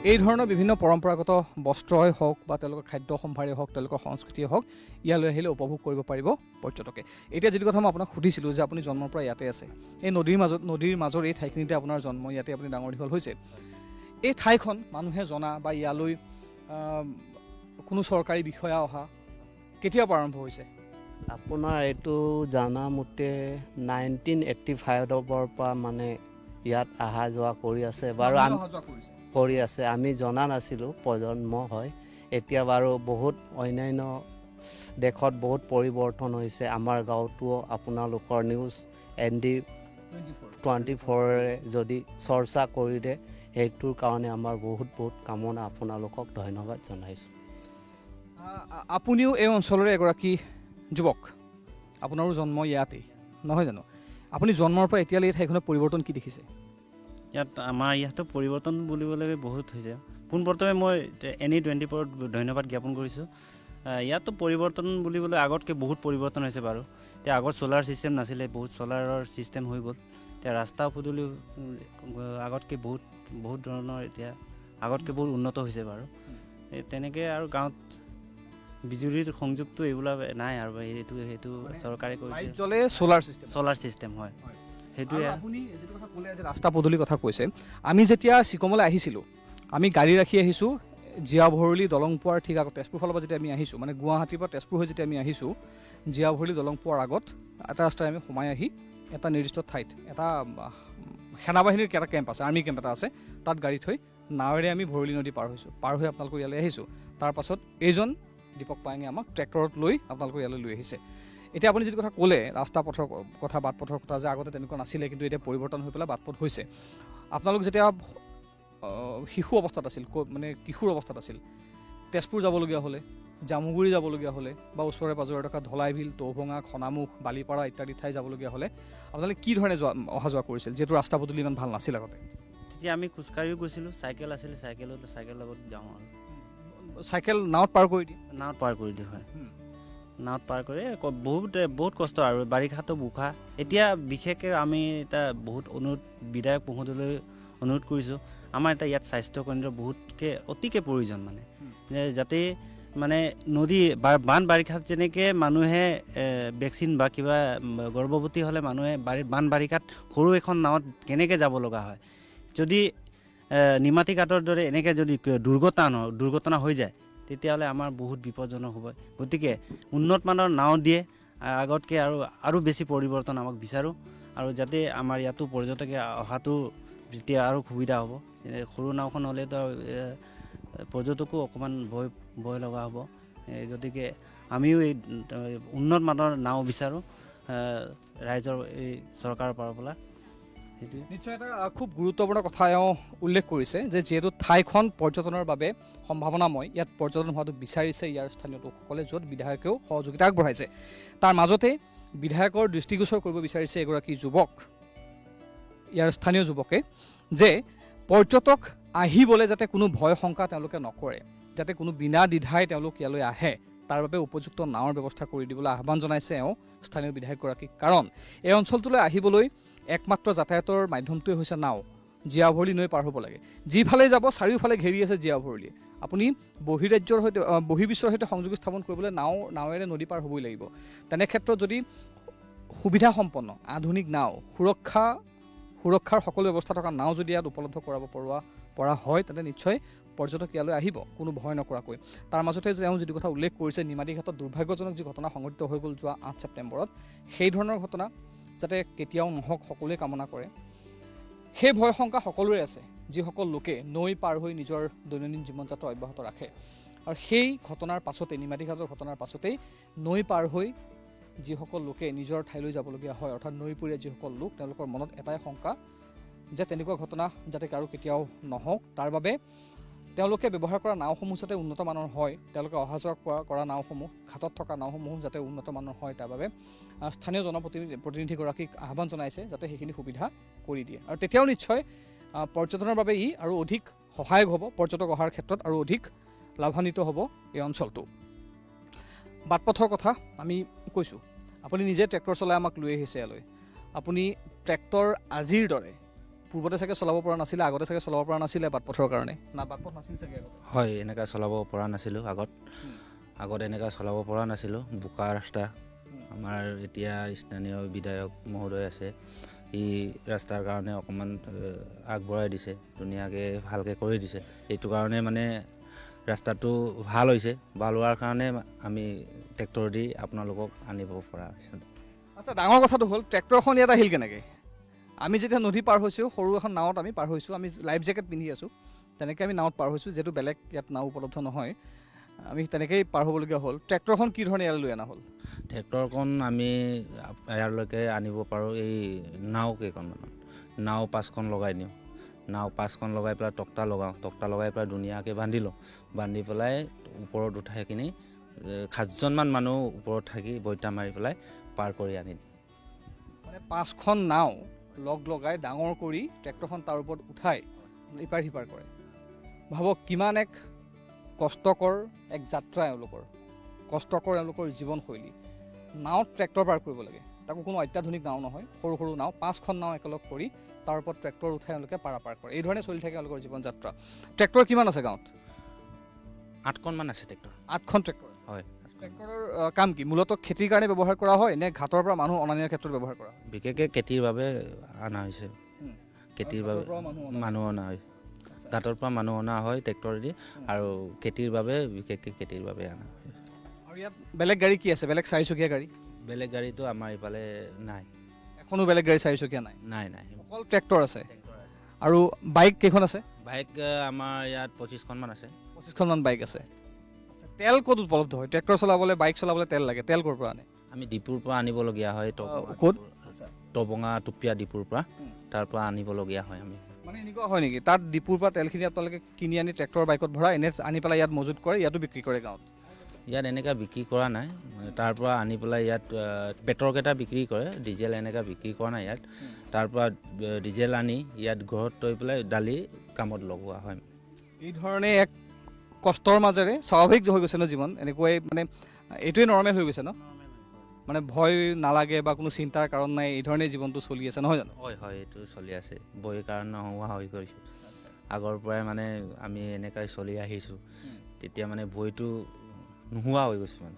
এই ধৰণৰ বিভিন্ন পৰম্পৰাগত বস্ত্ৰই হওক বা তেওঁলোকৰ খাদ্য সম্ভাৰেই হওক তেওঁলোকৰ সংস্কৃতিয়ে হওক ইয়ালৈ আহিলে উপভোগ কৰিব পাৰিব পৰ্যটকে এতিয়া যিটো কথা মই আপোনাক সুধিছিলোঁ যে আপুনি জন্মৰ পৰা ইয়াতে আছে এই নদীৰ মাজৰ এই ঠাইখিনিতে আপোনাৰ জন্ম ইয়াতে আপুনি ডাঙৰ দীঘল হৈছে এই ঠাইখন মানুহে জনা বা ইয়ালৈ কোনো চৰকাৰী বিষয়া অহা কেতিয়াৰ পৰা আৰম্ভ হৈছে আপোনাৰ এইটো জানামতে 1985ৰ পৰা মানে ইয়াত অহা যোৱা কৰি আছে বাৰু কৰি আছে আমি জনা নাছিলোঁ প্ৰজন্ম হয় এতিয়া বাৰু বহুত অন্যান্য দেশত বহুত পৰিৱৰ্তন হৈছে আমাৰ গাঁৱটোও আপোনালোকৰ নিউজ ND24ৰে যদি চৰ্চা কৰি দিয়ে সেইটোৰ কাৰণে আমাৰ বহুত কামনা আপোনালোকক ধন্যবাদ জনাইছোঁ আপুনিও এই অঞ্চলৰে এগৰাকী যুৱক আপোনাৰো জন্ম ইয়াতেই নহয় জানো আপুনি জন্মৰ পৰা এতিয়ালৈ এই ঠাইখনৰ পৰিৱৰ্তন কি দেখিছে ইয়াত আমাৰ ইয়াতো পৰিৱৰ্তন বুলিবলৈ বহুত হৈছে পোনপ্ৰথমে মই ND24ত ধন্যবাদ জ্ঞাপন কৰিছোঁ ইয়াতো পৰিৱৰ্তন বুলিবলৈ আগতকৈ বহুত পৰিৱৰ্তন হৈছে বাৰু এতিয়া আগত চ'লাৰ ছিষ্টেম নাছিলে বহুত চ'লাৰৰ ছিষ্টেম হৈ গ'ল এতিয়া ৰাস্তা পদূলি আগতকৈ বহুত ধৰণৰ এতিয়া আগতকৈ বহুত উন্নত হৈছে বাৰু তেনেকৈ আৰু গাঁৱত বিজুলীৰ সংযোগটো এইবিলাক নাই আৰু সেইটো চৰকাৰে কৰি চ'লাৰ ছিষ্টেম হয় সেইটোৱে আপুনি যিটো কথা ক'লে যে ৰাস্তা পদূলিৰ কথা কৈছে আমি যেতিয়া চিকমলৈ আহিছিলোঁ আমি গাড়ী ৰাখি আহিছোঁ জীয়া ভৰলী দলং পোৱাৰ ঠিক আগত তেজপুৰ ফালৰ পৰা যেতিয়া আমি আহিছোঁ মানে গুৱাহাটীৰ পৰা তেজপুৰ হৈ যেতিয়া আমি আহিছোঁ জীয়া ভৰলী দলং পোৱাৰ আগত এটা ৰাস্তাৰে আমি সোমাই আহি এটা নিৰ্দিষ্ট ঠাইত এটা সেনাবাহিনীৰ এটা কেম্প আছে আৰ্মি কেম্প এটা আছে তাত গাড়ী থৈ নাৱেৰে আমি ভৰলী নদী পাৰ হৈছোঁ, পাৰ হৈ আপোনালোকৰ ইয়ালৈ আহিছোঁ। তাৰপাছত এইজন দীপক পায়েঙে আমাক ট্ৰেক্টৰত লৈ আপোনালোকৰ ইয়ালৈ লৈ আহিছে। এতিয়া আপুনি যিটো কথা ক'লে ৰাস্তা পথৰ কথা, বাট পথৰ কথা, যে আগতে তেনেকুৱা নাছিলে কিন্তু এতিয়া পৰিৱৰ্তন হৈ পেলাই বাট পথ হৈছে। আপোনালোক যেতিয়া শিশু অৱস্থাত আছিল, মানে কিশোৰ অৱস্থাত আছিল, তেজপুৰ যাবলগীয়া হ'লে, জামুগুৰি যাবলগীয়া হ'লে বা ওচৰে পাঁজৰে থকা ধলাইবিল, টৌভঙা, খনামুখ, বালিপাৰা ইত্যাদি ঠাই যাবলগীয়া হ'লে আপোনালোকে কি ধৰণে অহা যোৱা কৰিছিল, যিহেতু ৰাস্তা পদূলি ইমান ভাল নাছিল আগতে? তেতিয়া আমি খোজকাঢ়িও গৈছিলোঁ, চাইকেল আছিলে, চাইকেল লগত যাওঁ আৰু চাইকেল নাৱত পাৰ কৰি দিয়ে? নাৱত পাৰ কৰি দিওঁ, হয়। নাৱত পাৰ কৰি বহুত কষ্ট আৰু বাৰিষাতো বোকা। এতিয়া বিশেষকৈ আমি এতিয়া বহুত বিধায়ক মহোদয়লৈ অনুৰোধ কৰিছোঁ, আমাৰ এতিয়া ইয়াত স্বাস্থ্যকেন্দ্ৰ অতিকৈ প্ৰয়োজন, মানে যাতে মানে নদী বান বাৰিষাত যেনেকৈ মানুহে ভেকচিন বা কিবা গৰ্ভৱতী হ'লে মানুহে বান বাৰিষাত সৰু এখন নাৱত কেনেকৈ যাব লগা হয়, যদি নিমাতী ঘাটৰ দৰে এনেকৈ যদি দুৰ্ঘটনা হৈ যায় তেতিয়াহ'লে আমাৰ বহুত বিপদজনক হ'ব। গতিকে উন্নত মানৰ নাও দিয়ে আগতকৈ আৰু বেছি পৰিৱৰ্তন আমাক বিচাৰোঁ, আৰু যাতে আমাৰ ইয়াতো পৰ্যটকে অহাটো তেতিয়া আৰু সুবিধা হ'ব। সৰু নাওখন হ'লেতো পৰ্যটকো অকণমান ভয় লগা হ'ব। গতিকে আমিও এই উন্নত মানৰ নাও বিচাৰোঁ ৰাইজৰ, এই চৰকাৰৰ পৰা। সেইটোৱে নিশ্চয় এটা খুব গুৰুত্বপূৰ্ণ কথা এওঁ উল্লেখ কৰিছে, যে যিহেতু ঠাইখন পৰ্যটনৰ বাবে সম্ভাৱনাময়, ইয়াত পৰ্যটন হোৱাটো বিচাৰিছে ইয়াৰ স্থানীয় লোকসকলে, য'ত বিধায়কেও সহযোগিতা আগবঢ়াইছে। তাৰ মাজতে বিধায়কৰ দৃষ্টিগোচৰ কৰিব বিচাৰিছে এগৰাকী যুৱক, ইয়াৰ স্থানীয় যুৱকে, যে পৰ্যটক আহিবলৈ যাতে কোনো ভয় শংকা তেওঁলোকে নকৰে, যাতে কোনো বিনা দ্বিধাই তেওঁলোক ইয়ালৈ আহে, তাৰ বাবে উপযুক্ত নাৱৰ ব্যৱস্থা কৰি দিবলৈ আহ্বান জনাইছে এওঁ স্থানীয় বিধায়কগৰাকীক। কাৰণ এই অঞ্চলটোলৈ আহিবলৈ একমাত্ৰ যাতায়াতৰ মাধ্যমটোৱে হৈছে নাও। জীয়াভৰলী নৈ পাৰ হ'ব লাগে, যিফালে যাব চাৰিওফালে ঘেৰি আছে জীয়াভৰলীয়ে। আপুনি বহিৰাজ্যৰ সৈতে, বহিৰ্বিশ্বৰ সৈতে সংযোগ স্থাপন কৰিবলৈ নাৱেৰে নদী পাৰ হ'বই লাগিব। তেনে ক্ষেত্ৰত যদি সুবিধাসম্পন্ন আধুনিক নাও, সুৰক্ষাৰ সকলো ব্যৱস্থা থকা নাও যদি ইয়াত উপলব্ধ কৰাব পৰা হয়, তেন্তে নিশ্চয় পৰ্যটক ইয়ালৈ আহিব কোনো ভয় নকৰাকৈ। তাৰ মাজতে তেওঁ যিটো কথা উল্লেখ কৰিছে, নিমাতী ঘাটত দুৰ্ভাগ্যজনক যি ঘটনা সংঘটিত হৈ গ'ল যোৱা 8 ছেপ্টেম্বৰত, সেই ধৰণৰ ঘটনা যাতে কেতিয়াও নহওক সকলোৱে কামনা কৰে। সেই ভয় শংকা সকলোৰে আছে, যিসকল লোকে নৈ পাৰ হৈ নিজৰ দৈনন্দিন জীৱন যাত্ৰা অব্যাহত ৰাখে। আৰু সেই ঘটনাৰ পাছতে, নিমাতী ঘাটৰ ঘটনাৰ পাছতেই নৈ পাৰ হৈ যিসকল লোকে নিজৰ ঠাইলৈ যাবলগীয়া হয়, অৰ্থাৎ নৈপৰীয়া যিসকল লোক, তেওঁলোকৰ মনত এটাই শংকা যে তেনেকুৱা ঘটনা যাতে কাৰো কেতিয়াও নহওক। তাৰ বাবে তেওঁলোকে ব্যৱহাৰ কৰা নাওসমূহ যাতে উন্নত মানৰ হয়, তেওঁলোকে অহা যোৱা কৰা নাওসমূহ, ঘাটত থকা নাওসমূহ যাতে উন্নত মানৰ হয়, তাৰ বাবে স্থানীয় জনপ্ৰতিনিধিগৰাকীক আহ্বান জনাইছে যাতে সেইখিনি সুবিধা কৰি দিয়ে। আৰু তেতিয়াও নিশ্চয় পৰ্যটনৰ বাবে ই আৰু অধিক সহায়ক হ'ব, পৰ্যটক অহাৰ ক্ষেত্ৰত আৰু অধিক লাভান্বিত হ'ব এই অঞ্চলটো। বাটপথৰ কথা আমি কৈছোঁ, আপুনি নিজে ট্ৰেক্টৰ চলাই আমাক লৈ আহিছে ইয়ালৈ। আপুনি ট্ৰেক্টৰ আজিৰ দৰে পূৰ্বতে চাগে চলাব পৰা নাছিলে, আগতে চাগে চলাব পৰা নাছিলে বাটপথৰ কাৰণে, না বাটপথ নাছিল চাগে আগতে? হয়, এনেকৈ চলাব পৰা নাছিলোঁ আগত এনেকৈ চলাব পৰা নাছিলোঁ, বোকা ৰাস্তা। আমাৰ এতিয়া স্থানীয় বিধায়ক মহোদয় আছে, সি ৰাস্তাৰ কাৰণে অকণমান আগবঢ়াই দিছে, ধুনীয়াকৈ ভালকৈ কৰি দিছে। সেইটো কাৰণে মানে ৰাস্তাটো ভাল হৈছে, ভাল হোৱাৰ কাৰণে আমি ট্ৰেক্টৰ দি আপোনালোকক আনিব পৰা হৈছে। আচ্ছা, ডাঙৰ কথাটো হ'ল ট্ৰেক্টৰখন ইয়াত আহিল কেনেকৈ? আমি যেতিয়া নদী পাৰ হৈছোঁ, সৰু এখন নাৱত আমি পাৰ হৈছোঁ, আমি লাইফ জেকেট পিন্ধি আছোঁ, তেনেকৈ আমি নাৱত পাৰ হৈছোঁ, যিহেতু বেলেগ ইয়াত নাও উপলব্ধ নহয়, আমি তেনেকৈয়ে পাৰ হ'বলগীয়া হ'ল। ট্ৰেক্টৰখন কি ধৰণে ইয়ালৈ লৈ অনা হ'ল? ট্ৰেক্টৰখন আমি ইয়ালৈকে আনিব পাৰোঁ এই নাও কেইখনমানত। নাও 5খন লগাই দিওঁ, নাও 5খন লগাই পেলাই তক্তা লগাই পেলাই ধুনীয়াকৈ বান্ধি লওঁ, বান্ধি পেলাই ওপৰত উঠাই কিনি 7জনমান মানুহ ওপৰত থাকি বইতা মাৰি পেলাই পাৰ কৰি আনি দিওঁ। মানে 5খন নাও লগাই ডাঙৰ কৰি ট্ৰেক্টৰখন তাৰ ওপৰত উঠাই ইপাৰ সিপাৰ কৰে। ভাবক কিমান এক কষ্টকৰ এক যাত্ৰা এওঁলোকৰ জীৱনশৈলী। নাৱত ট্ৰেক্টৰ পাৰ কৰিব লাগে, তাকো কোনো অত্যাধুনিক নাও নহয়, সৰু সৰু নাও, 5খন নাও একেলগ কৰি তাৰ ওপৰত ট্ৰেক্টৰ উঠাই এওঁলোকে পাৰ কৰে। এই ধৰণে চলি থাকে এওঁলোকৰ জীৱন যাত্ৰা। ট্ৰেক্টৰ কিমান আছে গাঁৱত? 8খনমান আছে ট্ৰেক্টৰ। 8খন ট্ৰেক্টৰ আছে। হয়। ট্ৰেক্টৰৰ কাম কি? মূলতঃ খেতিৰ কাৰণে ব্যৱহাৰ কৰা হয় নে ঘাটৰ পৰা মানুহ অনা নিয়াৰ ক্ষেত্ৰত ব্যৱহাৰ কৰা হয়? বিশেষকৈ খেতিৰ বাবে অনা হৈছে, খেতিৰ বাবে মানুহ অনা হয়, ঘাটৰ পৰা মানুহ অনা হয় ট্ৰেক্টৰেদি, আৰু খেতিৰ বাবে বিশেষকৈ খেতিৰ বাবে অনা হয়। আৰু ইয়াত বেলেগ গাড়ী কি আছে? বেলেগ চাৰিচকীয়া গাড়ী? বেলেগ গাড়ীটো আমাৰ ইফালে নাই, এখনো বেলেগ গাড়ী চাৰিচকীয়া নাই? নাই। অকল ট্ৰেক্টৰ আছে। আৰু বাইক কেইখন আছে? বাইক আমাৰ ইয়াত 25খনমান আছে। 25খনমান বাইক আছে। আচ্ছা, তেল ক'ত উপলব্ধ হয়? ট্ৰেক্টৰ চলাবলৈ, বাইক চলাবলৈ তেল লাগে, তেল ক'ৰ পৰা আনে? আমি ডিপুৰ পৰা আনিবলগীয়া হয়, ক'ত? টবঙা টুপীয়া ডিপুৰ পৰা, তাৰ পৰা আনিবলগীয়া হয় আমি। মানে এনেকুৱা হয় নেকি, তাত ডিপুৰ পৰা তেলখিনি আপোনালোকে কিনি আনি ট্ৰেক্টৰ বাইকত ভৰাই এনে আনি পেলাই ইয়াত মজুত কৰে, ইয়াতো বিক্ৰী কৰে গাঁৱত? ইয়াত এনেকুৱা বিক্ৰী কৰা নাই, তাৰ পৰা আনি পেলাই ইয়াত পেট্ৰলকেইটা বিক্ৰী কৰে, ডিজেল এনেকুৱা বিক্ৰী কৰা নাই ইয়াত। তাৰ পৰা ডিজেল আনি ইয়াত ঘৰত থৈ পেলাই দালি কামত লগোৱা হয়। এই ধৰণে এক কষ্টৰ মাজেৰে স্বাভাৱিক হৈ গৈছে ন জীৱন, এনেকুৱাই মানে এইটোৱে নৰ্মেল হৈ গৈছে ন, মানে ভয় নালাগে বা কোনো চিন্তাৰ কাৰণ নাই, এই ধৰণে জীৱনটো চলি আছে নহয় জানো? হয় হয়, এইটো চলি আছে, ভয়ৰ কাৰণ নোহোৱা হৈ গৈছোঁ। আগৰ পৰাই মানে আমি এনেকৈ চলি আহিছোঁ, তেতিয়া মানে ভয়টো নোহোৱা হৈ গৈছে মানে।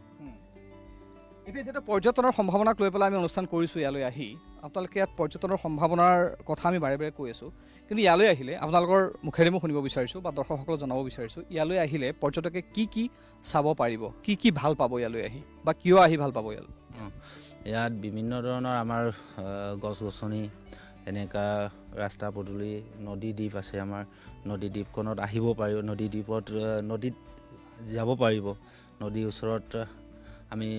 এতিয়া যেতিয়া পৰ্যটনৰ সম্ভাৱনাক লৈ পেলাই আমি অনুষ্ঠান কৰিছোঁ ইয়ালৈ আহি, আপোনালোকে ইয়াত পৰ্যটনৰ সম্ভাৱনাৰ কথা আমি বাৰে বাৰে কৈ আছোঁ, কিন্তু ইয়ালৈ আহিলে আপোনালোকৰ মুখেৰে মই শুনিব বিচাৰিছোঁ বা দৰ্শকসকলক জনাব বিচাৰিছোঁ, ইয়ালৈ আহিলে পৰ্যটকে কি কি চাব পাৰিব, কি কি ভাল পাব ইয়ালৈ আহি, বা কিয় আহি ভাল পাব ইয়ালৈ? ইয়াত বিভিন্ন ধৰণৰ আমাৰ গছ গছনি, এনেকুৱা ৰাস্তা পদূলি, নদী দ্বীপ আছে। আমাৰ নদী দ্বীপখনত আহিব পাৰিব, নদী দ্বীপত নদীত যাব পাৰিব। নদীৰ ওচৰত আমি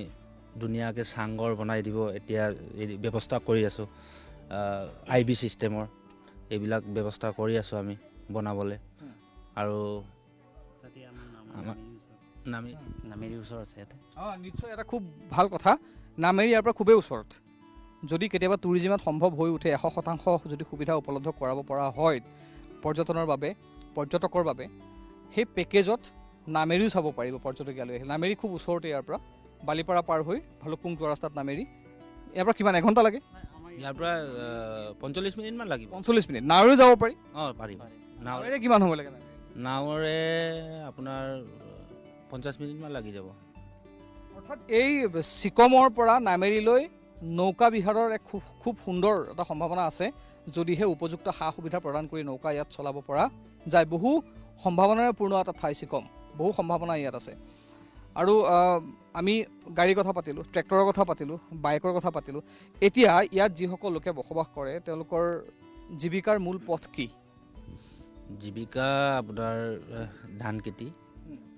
ধুনীয়াকৈ চাংঘৰ বনাই দিব এতিয়া ব্যৱস্থা কৰি আছোঁ, IB ছিষ্টেমৰ এইবিলাক ব্যৱস্থা কৰি আছোঁ আমি বনাবলৈ। আৰু নামেৰিৰ ওচৰত আছে ইয়াতে। নিশ্চয় এটা খুব ভাল কথা, নামেৰি ইয়াৰ পৰা খুবেই ওচৰত। যদি কেতিয়াবা টুৰিজিমত সম্ভৱ হৈ উঠে, 100% যদি সুবিধা উপলব্ধ কৰাব পৰা হয় পৰ্যটনৰ বাবে, পৰ্যটকৰ বাবে, সেই পেকেজত নামেৰিও চাব পাৰিব পৰ্যটক ইয়ালৈ আহিলে। নামেৰি খুব ওচৰতে ইয়াৰ পৰা, বালিপাৰা পাৰ হৈ ভালুকপুং যোৱা ৰাস্তাত নামেৰি। ইয়াৰ পৰা কিমান, এঘণ্টা লাগে? ইয়াৰ পৰা 45 মিনিটমান লাগিব। 45 মিনিট। নাৱেৰেও যাব পাৰি? অঁ পাৰিব। নাৱেৰে কিমান সময় লাগে? নাৱেৰে আপোনাৰ 50 মিনিটমান লাগি যাব। অৰ্থাৎ এই ছিকমৰ পৰা নামেৰিলৈ নৌকা বিহাৰৰ এক খুব সুন্দৰ এটা সম্ভাৱনা আছে, যদিহে উপযুক্ত সা সুবিধা প্ৰদান কৰি নৌকা ইয়াত চলাব পৰা যায়। বহু সম্ভাৱনাৰে পূৰ্ণ এটা ঠাই ছিকম, বহু সম্ভাৱনা ইয়াত আছে। আৰু আমি গাড়ীৰ কথা পাতিলোঁ, ট্ৰেক্টৰৰ কথা পাতিলোঁ, বাইকৰ কথা পাতিলোঁ। এতিয়া ইয়াত যিসকল লোকে বসবাস কৰে তেওঁলোকৰ জীৱিকাৰ মূল পথ কি? জীৱিকা আপোনাৰ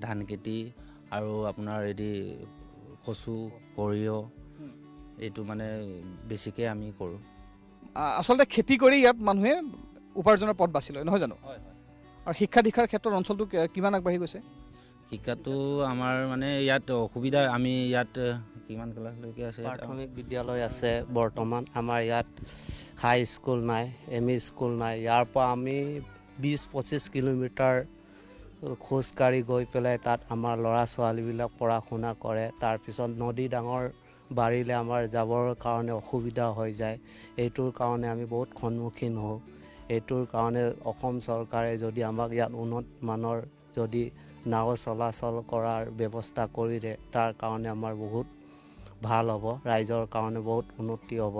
ধান খেতি আৰু আপোনাৰ এদি কচু, সৰিয়হ, এইটো মানে বেছিকৈ আমি কৰোঁ। আচলতে খেতি কৰি ইয়াত মানুহে উপাৰ্জনৰ পথ বাছি লয় নহয় জানো? আৰু শিক্ষা দীক্ষাৰ ক্ষেত্ৰত অঞ্চলটো কিমান আগবাঢ়ি গৈছে? শিক্ষাটো আমাৰ মানে ইয়াত অসুবিধা, আমি ইয়াত কিমান ক্লাছলৈকে আছে? প্ৰাথমিক বিদ্যালয় আছে বৰ্তমান। আমাৰ ইয়াত হাই স্কুল নাই, ME স্কুল নাই। ইয়াৰ পৰা আমি 20-25 কিলোমিটাৰ খোজকাঢ়ি গৈ পেলাই তাত আমাৰ ল'ৰা ছোৱালীবিলাক পঢ়া শুনা কৰে। তাৰপিছত নদী ডাঙৰ বাঢ়িলে আমাৰ যাবৰ কাৰণে অসুবিধা হৈ যায়, এইটোৰ কাৰণে আমি বহুত সন্মুখীন হওঁ। এইটোৰ কাৰণে অসম চৰকাৰে যদি আমাক ইয়াত উন্নত মানৰ যদি নাও চলাচল কৰাৰ ব্যৱস্থা কৰি দিয়ে, তাৰ কাৰণে আমাৰ বহুত ভাল হ'ব, ৰাইজৰ কাৰণে বহুত উন্নতি হ'ব।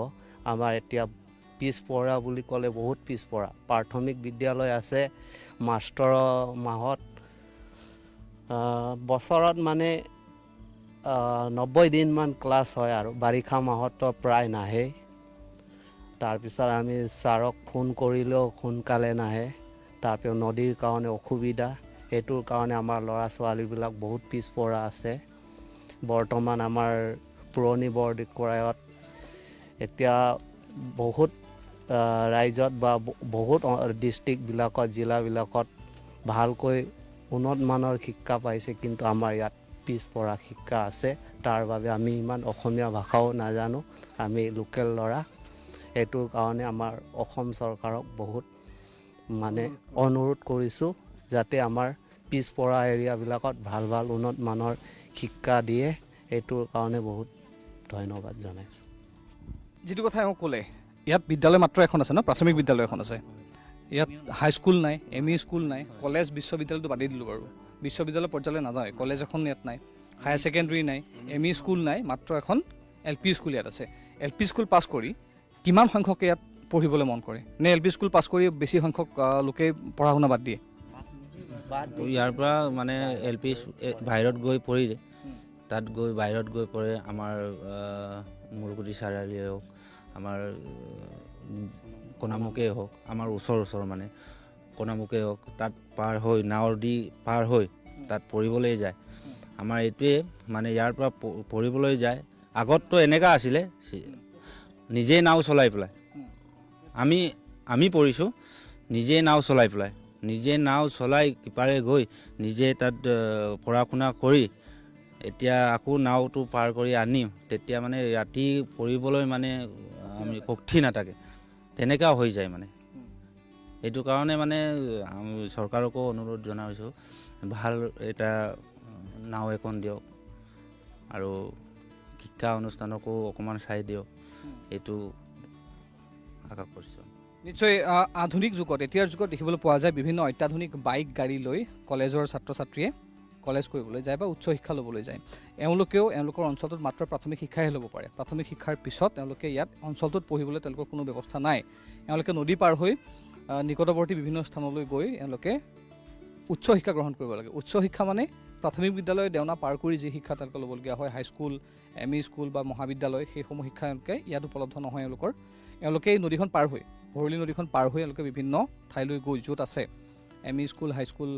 আমাৰ এতিয়া পিছপৰা বুলি ক'লে বহুত পিছপৰা। প্ৰাথমিক বিদ্যালয় আছে, মাষ্টৰ মাহত বছৰত মানে 90 দিনমান ক্লাছ হয়, আৰু বাৰিষা মাহতো প্ৰায় নাহে। তাৰপিছত আমি ছাৰক ফোন কৰিলেও সোনকালে নাহে। তাৰপিছত নদীৰ কাৰণে অসুবিধা, সেইটোৰ কাৰণে আমাৰ ল'ৰা ছোৱালীবিলাক বহুত পিছপৰা আছে। বৰ্তমান আমাৰ পুৰণি বৰদিকৰায়ত এতিয়া বহুত ৰাইজত বা বহুত ডিষ্ট্ৰিক্টবিলাকত, জিলাবিলাকত ভালকৈ উন্নত মানৰ শিক্ষা পাইছে, কিন্তু আমাৰ ইয়াত পিছপৰা শিক্ষা আছে। তাৰ বাবে আমি ইমান অসমীয়া ভাষাও নাজানো, আমি লোকেল ল'ৰা। এইটোৰ কাৰণে আমাৰ অসম চৰকাৰক বহুত মানে অনুৰোধ কৰিছোঁ, যাতে আমাৰ পিছপৰা এৰিয়াবিলাকত ভাল ভাল উন্নত মানৰ শিক্ষা দিয়ে। এইটোৰ কাৰণে বহুত ধন্যবাদ জনাইছোঁ। যিটো কথা মোক ক'লে, ইয়াত বিদ্যালয় মাত্ৰ এখন আছে ন, প্ৰাথমিক বিদ্যালয় এখন আছে। ইয়াত হাইস্কুল নাই, ME স্কুল নাই, কলেজ বিশ্ববিদ্যালয়টো বাদেই দিলোঁ বাৰু, বিশ্ববিদ্যালয় পৰ্যায়লৈ নাযায়। কলেজ এখন ইয়াত নাই, হায়াৰ ছেকেণ্ডেৰী নাই, ME স্কুল নাই, মাত্ৰ এখন LP স্কুল ইয়াত আছে। LP স্কুল পাছ কৰি কিমান সংখ্যকে ইয়াত পঢ়িবলৈ মন কৰে, নে LP স্কুল পাছ কৰি বেছি সংখ্যক লোকে পঢ়া শুনা বাদ দিয়ে? ইয়াৰ পৰা মানে LP বাহিৰত গৈ পঢ়িলে, তাত গৈ বাহিৰত গৈ পঢ়ে। আমাৰ মুলগুটি চাৰিআলি হওক, আমাৰ কণামুখেই হওক আমাৰ ওচৰ মানে কণামুখেই হওক তাত পাৰ হৈ নাৱৰ দি পাৰ হৈ তাত পৰিবলৈ যায়। আমাৰ এইটোৱে মানে ইয়াৰ পৰা পৰিবলৈ যায়। আগততো এনেকুৱা আছিলে নিজেই নাও চলাই পেলাই আমি পৰিছোঁ, নিজেই নাও চলাই পেলাই, নিজে নাও চলাই সিপাৰে গৈ নিজে তাত পঢ়া শুনা কৰি এতিয়া আকৌ নাওটো পাৰ কৰি আনিম, তেতিয়া মানে ৰাতি পৰিবলৈ মানে আমি শক্তি নাথাকে, তেনেকুৱা হৈ যায় মানে। এইটো কাৰণে মানে আমি চৰকাৰকো অনুৰোধ জনাইছোঁ ভাল এটা নাও এখন দিয়ক আৰু শিক্ষা অনুষ্ঠানকো অকণমান চাই দিয়ক, এইটো আশা কৰিছোঁ। নিশ্চয় আধুনিক যুগত এতিয়াৰ যুগত দেখিবলৈ পোৱা যায় বিভিন্ন অত্যাধুনিক বাইক গাড়ী লৈ কলেজৰ ছাত্ৰ ছাত্ৰীয়ে কলেজ কৰিবলৈ যায় বা উচ্চ শিক্ষা ল'বলৈ যায়। এওঁলোকেও এওঁলোকৰ অঞ্চলটোত মাত্ৰ প্ৰাথমিক শিক্ষাহে ল'ব পাৰে। প্ৰাথমিক শিক্ষাৰ পিছত তেওঁলোকে ইয়াত অঞ্চলটোত পঢ়িবলৈ তেওঁলোকৰ কোনো ব্যৱস্থা নাই। এওঁলোকে নদী পাৰ হৈ নিকটৱৰ্তী বিভিন্ন স্থানলৈ গৈ এওঁলোকে উচ্চ শিক্ষা গ্ৰহণ কৰিব লাগে। উচ্চ শিক্ষা মানে প্ৰাথমিক বিদ্যালয় দেওনা পাৰ কৰি যি শিক্ষা তেওঁলোকে ল'বলগীয়া হয়, হাইস্কুল, ME স্কুল বা মহাবিদ্যালয়, সেইসমূহ শিক্ষা এওঁলোকে ইয়াত উপলব্ধ নহয়। এওঁলোকে এই নদীখন পাৰ হৈ ভৰলী নদীখন পাৰ হৈ এওঁলোকে বিভিন্ন ঠাইলৈ গৈ য'ত আছে ME স্কুল, হাইস্কুল,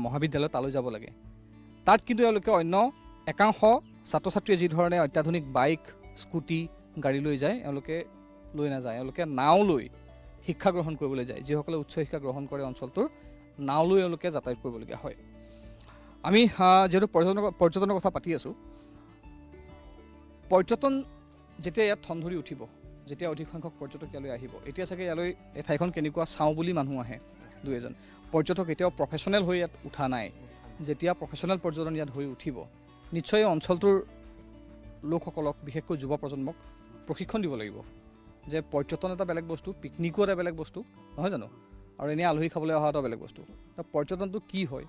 মহাবিদ্যালয় তালৈ যাব লাগে। তাত কিন্তু এওঁলোকে অন্য একাংশ ছাত্ৰ ছাত্ৰীয়ে যি ধৰণে অত্যাধুনিক বাইক, স্কুটি, গাড়ী লৈ যায়, এওঁলোকে লৈ নাযায়। এওঁলোকে নাও লৈ শিক্ষা গ্ৰহণ কৰিবলৈ যায়। যিসকলে উচ্চ শিক্ষা গ্ৰহণ কৰে অঞ্চলটোৰ নাও লৈ এওঁলোকে যাতায়াত কৰিবলগীয়া হয়। আমি যিহেতু পৰ্যটনৰ কথা পাতি আছোঁ, পৰ্যটন যেতিয়া ইয়াত ঠন ধৰি উঠিব, যেতিয়া অধিক সংখ্যক পৰ্যটক ইয়ালৈ আহিব, এতিয়া চাগে ইয়ালৈ এই ঠাইখন কেনেকুৱা চাওঁ বুলি মানুহ আহে দুই এজন। পৰ্যটক এতিয়াও প্ৰফেশ্যনেল হৈ ইয়াত উঠা নাই। যেতিয়া প্ৰফেশ্যনেল পৰ্যটন ইয়াত হৈ উঠিব, নিশ্চয় অঞ্চলটোৰ লোকসকলক, বিশেষকৈ যুৱ প্ৰজন্মক প্ৰশিক্ষণ দিব লাগিব যে পৰ্যটন এটা বেলেগ বস্তু, পিকনিকো এটা বেলেগ বস্তু, নহয় জানো? আৰু এনেই আলহী খাবলৈ অহা এটা বেলেগ বস্তু। পৰ্যটনটো কি হয়,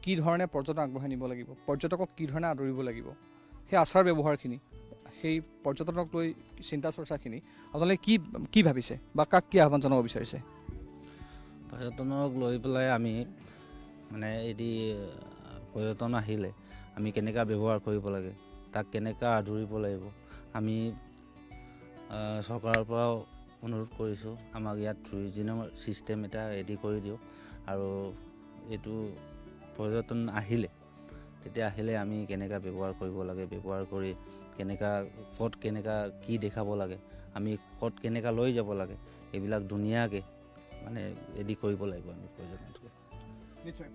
কি ধৰণে পৰ্যটন আগবঢ়াই নিব লাগিব, পৰ্যটকক কি ধৰণে আদৰিব লাগিব, সেই আচাৰ ব্যৱহাৰখিনি, সেই পৰ্যটনক লৈ চিন্তা চৰ্চাখিনি আপোনালোকে কি ভাবিছে বা কাক কি আহ্বান জনাব বিচাৰিছে? পৰ্যটনক লৈ পেলাই আমি মানে এটি পৰ্যটন আহিলে আমি কেনেকুৱা ব্যৱহাৰ কৰিব লাগে, তাক কেনেকুৱা আদৰিব লাগিব, আমি চৰকাৰৰ পৰাও অনুৰোধ কৰিছোঁ আমাক ইয়াত টুৰিজিমৰ ছিষ্টেম এটা ৰেডি কৰি দিয়ক। আৰু এইটো পৰ্যটন আহিলে আমি কেনেকুৱা ব্যৱহাৰ কৰিব লাগে, ব্যৱহাৰ কৰি ক'ত কেনেকুৱা কি দেখাব লাগে, আমি ক'ত কেনেকুৱা লৈ যাব লাগে, এইবিলাক ধুনীয়াকৈ মানে ৰেডি কৰিব লাগিব আমি পৰ্যটনটো। নিশ্চয়।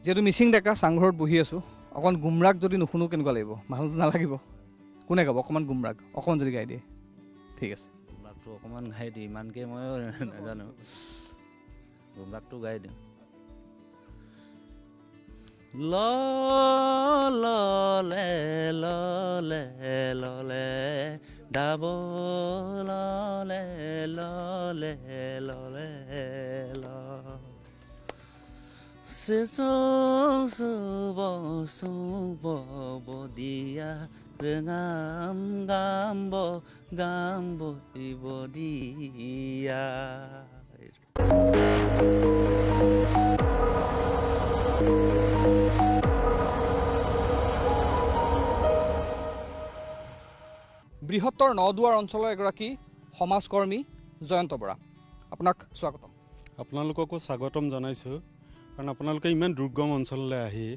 যিহেতু মিচিং ডেকা চাংঘৰত বহি আছোঁ, অকণমান গুমৰাগ যদি নুশুনো কেনেকুৱা লাগিব? ভাল নালাগিব। কোনে গাব? অকণমান গুমৰাগ অকণমান যদি গাই দিয়ে। ঠিক আছে, গুমৰাগটো অকণমান গাই দিওঁ, ইমানকৈ ময়ো নাজানো, গুমৰাগটো গাই দিওঁ। ললে ললে ললে ডাব ললে ললে ললে ল সুব সুব বদিয়া গাম গাম্ব গাম্ব বদিয়া। বৃহত্তৰ নদুৱাৰ অঞ্চলৰ এগৰাকী সমাজকৰ্মী জয়ন্ত বৰা, আপোনাক স্বাগতম। আপোনালোককো স্বাগতম জনাইছোঁ, কাৰণ আপোনালোকে ইমান দুৰ্গম অঞ্চললৈ আহি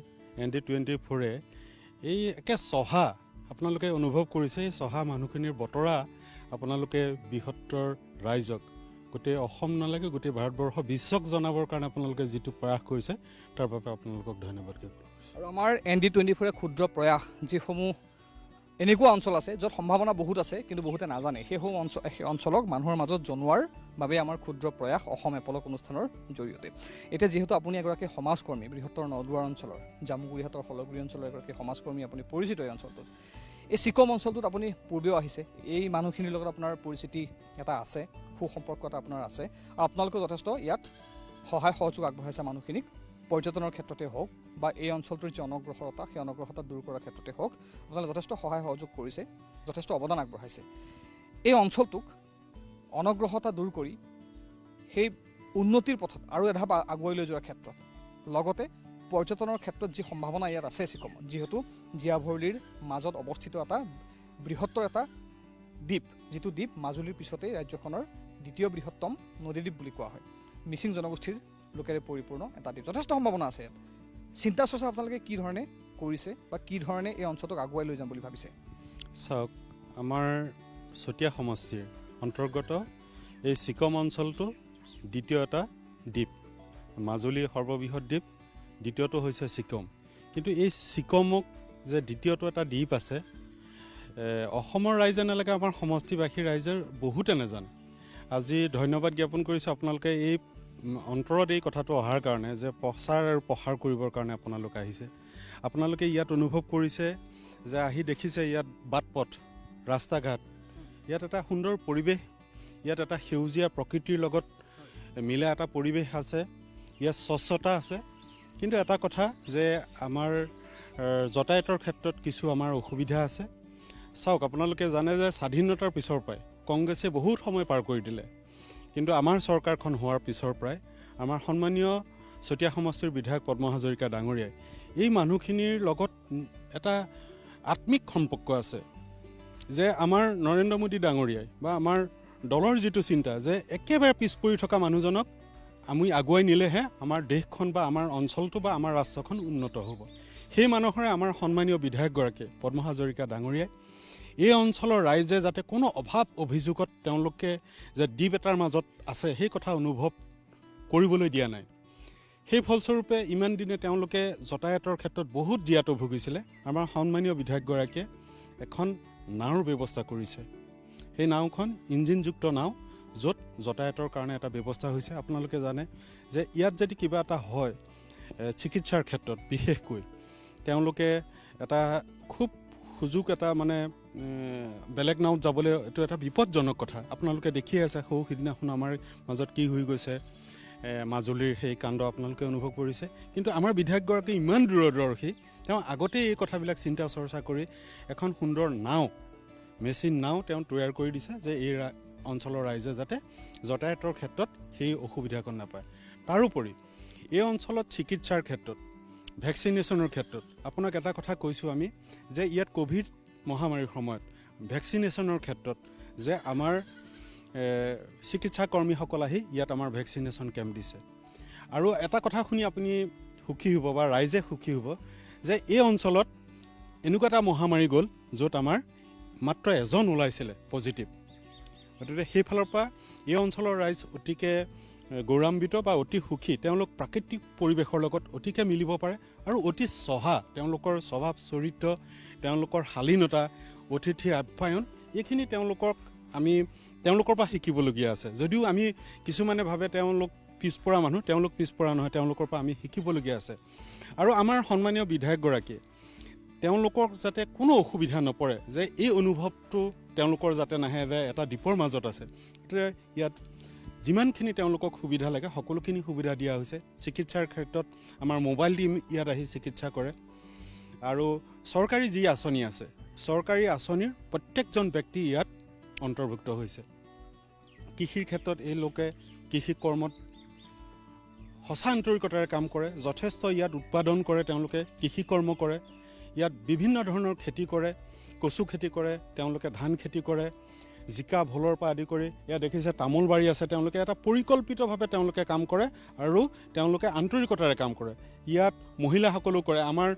ND24 এই একে চহা আপোনালোকে অনুভৱ কৰিছে। এই চহা মানুহখিনিৰ বতৰা আপোনালোকে বৃহত্তৰ ৰাইজক, গোটেই অসম নালাগে গোটেই ভাৰতবৰ্ষ বিশ্বক জনাবৰ কাৰণে আপোনালোকে যিটো প্ৰয়াস কৰিছে তাৰ বাবে আপোনালোকক ধন্যবাদ জ্ঞাপন কৰিছোঁ। আৰু আমাৰ ND24 ক্ষুদ্ৰ প্ৰয়াস, যিসমূহ এনেকুৱা অঞ্চল আছে য'ত সম্ভাৱনা বহুত আছে কিন্তু বহুতে নাজানে, সেইসমূহ অঞ্চলক মানুহৰ মাজত জনোৱাৰ বাবে আমাৰ ক্ষুদ্ৰ প্ৰয়াস অসম এপলক অনুষ্ঠানৰ জৰিয়তে। এতিয়া যিহেতু আপুনি এগৰাকী সমাজকৰ্মী, বৃহত্তৰ নদুৱাৰ অঞ্চলৰ জামুগুৰিহাটৰ হলগুৰি অঞ্চলৰ এগৰাকী সমাজকৰ্মী, আপুনি পৰিচিত এই অঞ্চলটোত। এই চিকম অঞ্চলটোত আপুনি পূৰ্বেও আহিছে, এই মানুহখিনিৰ লগত আপোনাৰ পৰিচিতি এটা আছে, সুসম্পৰ্ক এটা আপোনাৰ আছে, আৰু আপোনালোকেও যথেষ্ট ইয়াত সহায় সহযোগ আগবঢ়াইছে মানুহখিনিক, পৰ্যটনৰ ক্ষেত্ৰতে হওক বা এই অঞ্চলটোৰ যি অনগ্ৰসৰতা, সেই অনগ্ৰসৰতা দূৰ কৰাৰ ক্ষেত্ৰতে হওক, আপোনালোকে যথেষ্ট সহায় সহযোগ কৰিছে, যথেষ্ট অৱদান আগবঢ়াইছে। এই অঞ্চলটোক অনগ্ৰসৰতা দূৰ কৰি সেই উন্নতিৰ পথত আৰু এধাপ আগুৱাই লৈ যোৱাৰ ক্ষেত্ৰত, লগতে পৰ্যটনৰ ক্ষেত্ৰত যি সম্ভাৱনা ইয়াত আছে চিকমত, যিহেতু জীয়াভৰলীৰ মাজত অৱস্থিত এটা বৃহত্তৰ এটা দ্বীপ, যিটো দ্বীপ মাজুলীৰ পিছতেই ৰাজ্যখনৰ দ্বিতীয় বৃহত্তম নদীদ্বীপ বুলি কোৱা হয়। মিচিং জনগোষ্ঠীৰ লোকেৰে পৰিপূৰ্ণ এটা দ্বীপ, যথেষ্ট সম্ভাৱনা আছে ইয়াত। চিন্তা চৰ্চা আপোনালোকে কি ধৰণে কৰিছে বা কি ধৰণে এই অঞ্চলটোক আগুৱাই লৈ যাম বুলি ভাবিছে? চাওক, আমাৰ চতিয়া সমষ্টিৰ অন্তৰ্গত এই ছিকম অঞ্চলটো দ্বিতীয় এটা দ্বীপ। মাজুলী সৰ্ববৃহৎ দ্বীপ, দ্বিতীয়টো হৈছে ছিকম। কিন্তু এই ছিকমক যে দ্বিতীয়টো এটা দ্বীপ আছে, অসমৰ ৰাইজে নালাগে, আমাৰ সমষ্টিবাসী ৰাইজৰ বহুতে নাজানে। আজি ধন্যবাদ জ্ঞাপন কৰিছোঁ আপোনালোকে এই অন্তৰত এই কথাটো অহাৰ কাৰণে, যে প্ৰচাৰ আৰু প্ৰসাৰ কৰিবৰ কাৰণে আপোনালোক আহিছে। আপোনালোকে ইয়াত অনুভৱ কৰিছে যে আহি দেখিছে ইয়াত বাট পথ, ৰাস্তা ঘাট, ইয়াত এটা সুন্দৰ পৰিৱেশ, ইয়াত এটা সেউজীয়া প্ৰকৃতিৰ লগত মিলা এটা পৰিৱেশ আছে, ইয়াত স্বচ্ছতা আছে। কিন্তু এটা কথা যে আমাৰ যাতায়াতৰ ক্ষেত্ৰত কিছু আমাৰ অসুবিধা আছে। চাওক, আপোনালোকে জানে যে স্বাধীনতাৰ পিছৰ পৰাই কংগ্ৰেছে বহুত সময় পাৰ কৰি দিলে, কিন্তু আমাৰ চৰকাৰখন হোৱাৰ পিছৰ পৰাই আমাৰ সন্মানীয় চতিয়া সমষ্টিৰ বিধায়ক পদ্ম হাজৰিকা ডাঙৰীয়াই এই মানুহখিনিৰ লগত এটা আত্মিক সম্পৰ্ক আছে, যে আমাৰ নৰেন্দ্ৰ মোদী ডাঙৰীয়াই বা আমাৰ দলৰ যিটো চিন্তা যে একেবাৰে পিছ পৰি থকা মানুহজনক আমি আগুৱাই নিলেহে আমাৰ দেশখন বা আমাৰ অঞ্চলটো বা আমাৰ ৰাষ্ট্ৰখন উন্নত হ'ব। সেই মানুহৰে আমাৰ সন্মানীয় বিধায়কগৰাকীয়ে পদ্ম হাজৰিকা ডাঙৰীয়াই এই অঞ্চলৰ ৰাইজে যাতে কোনো অভাৱ অভিযোগত তেওঁলোকে যে দ্বীপ এটাৰ মাজত আছে সেই কথা অনুভৱ কৰিবলৈ দিয়া নাই। সেই ফলস্বৰূপে ইমান দিনে তেওঁলোকে যাতায়াতৰ ক্ষেত্ৰত বহুত দিয়াতো ভুগিছিলে। আমাৰ সন্মানীয় বিধায়কগৰাকীয়ে এখন নাওৰ ব্যৱস্থা কৰিছে। সেই নাওখন ইঞ্জিনযুক্ত নাও, য'ত যাতায়াতৰ কাৰণে এটা ব্যৱস্থা হৈছে। আপোনালোকে জানে যে ইয়াত যদি কিবা এটা হয় চিকিৎসাৰ ক্ষেত্ৰত বিশেষকৈ, তেওঁলোকে এটা খুব সুযোগ এটা মানে বেলেগ নাওত যাবলৈ এইটো এটা বিপদজনক কথা। আপোনালোকে দেখিয়ে আছে সৌ সিদিনাখন আমাৰ মাজত কি হৈ গৈছে, মাজুলীৰ সেই কাণ্ড আপোনালোকে অনুভৱ কৰিছে। কিন্তু আমাৰ বিধায়কগৰাকী ইমান দূৰদৰ্শী, তেওঁ আগতেই এই কথাবিলাক চিন্তা চৰ্চা কৰি এখন সুন্দৰ নাও, মেচিন নাও তেওঁ তৈয়াৰ কৰি দিছে, যে এই অঞ্চলৰ ৰাইজে যাতে যাতায়াতৰ ক্ষেত্ৰত সেই অসুবিধাকণ নাপায়। তাৰোপৰি এই অঞ্চলত চিকিৎসাৰ ক্ষেত্ৰত, ভেকচিনেশ্যনৰ ক্ষেত্ৰত আপোনাক এটা কথা কৈছোঁ আমি, যে ইয়াত ক'ভিড মহামাৰীৰ সময়ত ভেকচিনেশ্যনৰ ক্ষেত্ৰত যে আমাৰ চিকিৎসা কৰ্মীসকল আহি ইয়াত আমাৰ ভেকচিনেশ্যন কেম্প দিছে। আৰু এটা কথা শুনি আপুনি সুখী হ'ব বা ৰাইজে সুখী হ'ব, যে এই অঞ্চলত এনেকুৱা এটা মহামাৰী গ'ল য'ত আমাৰ মাত্ৰ এজন ওলাইছিলে পজিটিভ। গতিকে সেইফালৰ পৰা এই অঞ্চলৰ ৰাইজ অতিকে গৌৰৱান্বিত বা অতি সুখী। তেওঁলোক প্ৰাকৃতিক পৰিৱেশৰ লগত অতিকে মিলিব পাৰে আৰু অতি চহা, তেওঁলোকৰ স্বভাৱ চৰিত্ৰ, তেওঁলোকৰ শালীনতা, অতিথি আপ্যায়ন, এইখিনি তেওঁলোকৰ পৰা শিকিবলগীয়া আছে। যদিও আমি কিছুমানে ভাবে তেওঁলোক পিছপৰা মানুহ, তেওঁলোক পিছপৰা নহয়, তেওঁলোকৰ পৰা আমি শিকিবলগীয়া আছে। আৰু আমাৰ সন্মানীয় বিধায়কগৰাকীয়ে তেওঁলোকক যাতে কোনো অসুবিধা নপৰে, যে এই অনুভৱটো তেওঁলোকৰ যাতে নাহে যে এটা দ্বীপৰ মাজত আছে। গতিকে ইয়াত যিমানখিনি তেওঁলোকক সুবিধা লাগে সকলোখিনি সুবিধা দিয়া হৈছে। চিকিৎসাৰ ক্ষেত্ৰত আমাৰ মোবাইল টিম ইয়াত আহি চিকিৎসা কৰে। আৰু চৰকাৰী যি আঁচনি আছে, চৰকাৰী আঁচনিৰ প্ৰত্যেকজন ব্যক্তি ইয়াত অন্তৰ্ভুক্ত হৈছে। কৃষিৰ ক্ষেত্ৰত এই লোকে কৃষি কৰ্মত সঁচা আন্তৰিকতাৰে কাম কৰে, যথেষ্ট ইয়াত উৎপাদন কৰে, তেওঁলোকে কৃষি কৰ্ম কৰে, ইয়াত বিভিন্ন ধৰণৰ খেতি কৰে, কচু খেতি কৰে, তেওঁলোকে ধান খেতি কৰে, জিকা ভোলৰ পৰা আদি কৰি ইয়াত দেখিছে তামোল বাৰী আছে। তেওঁলোকে এটা পৰিকল্পিতভাৱে তেওঁলোকে কাম কৰে আৰু তেওঁলোকে আন্তৰিকতাৰে কাম কৰে। ইয়াত মহিলাসকলেও কৰে। আমাৰ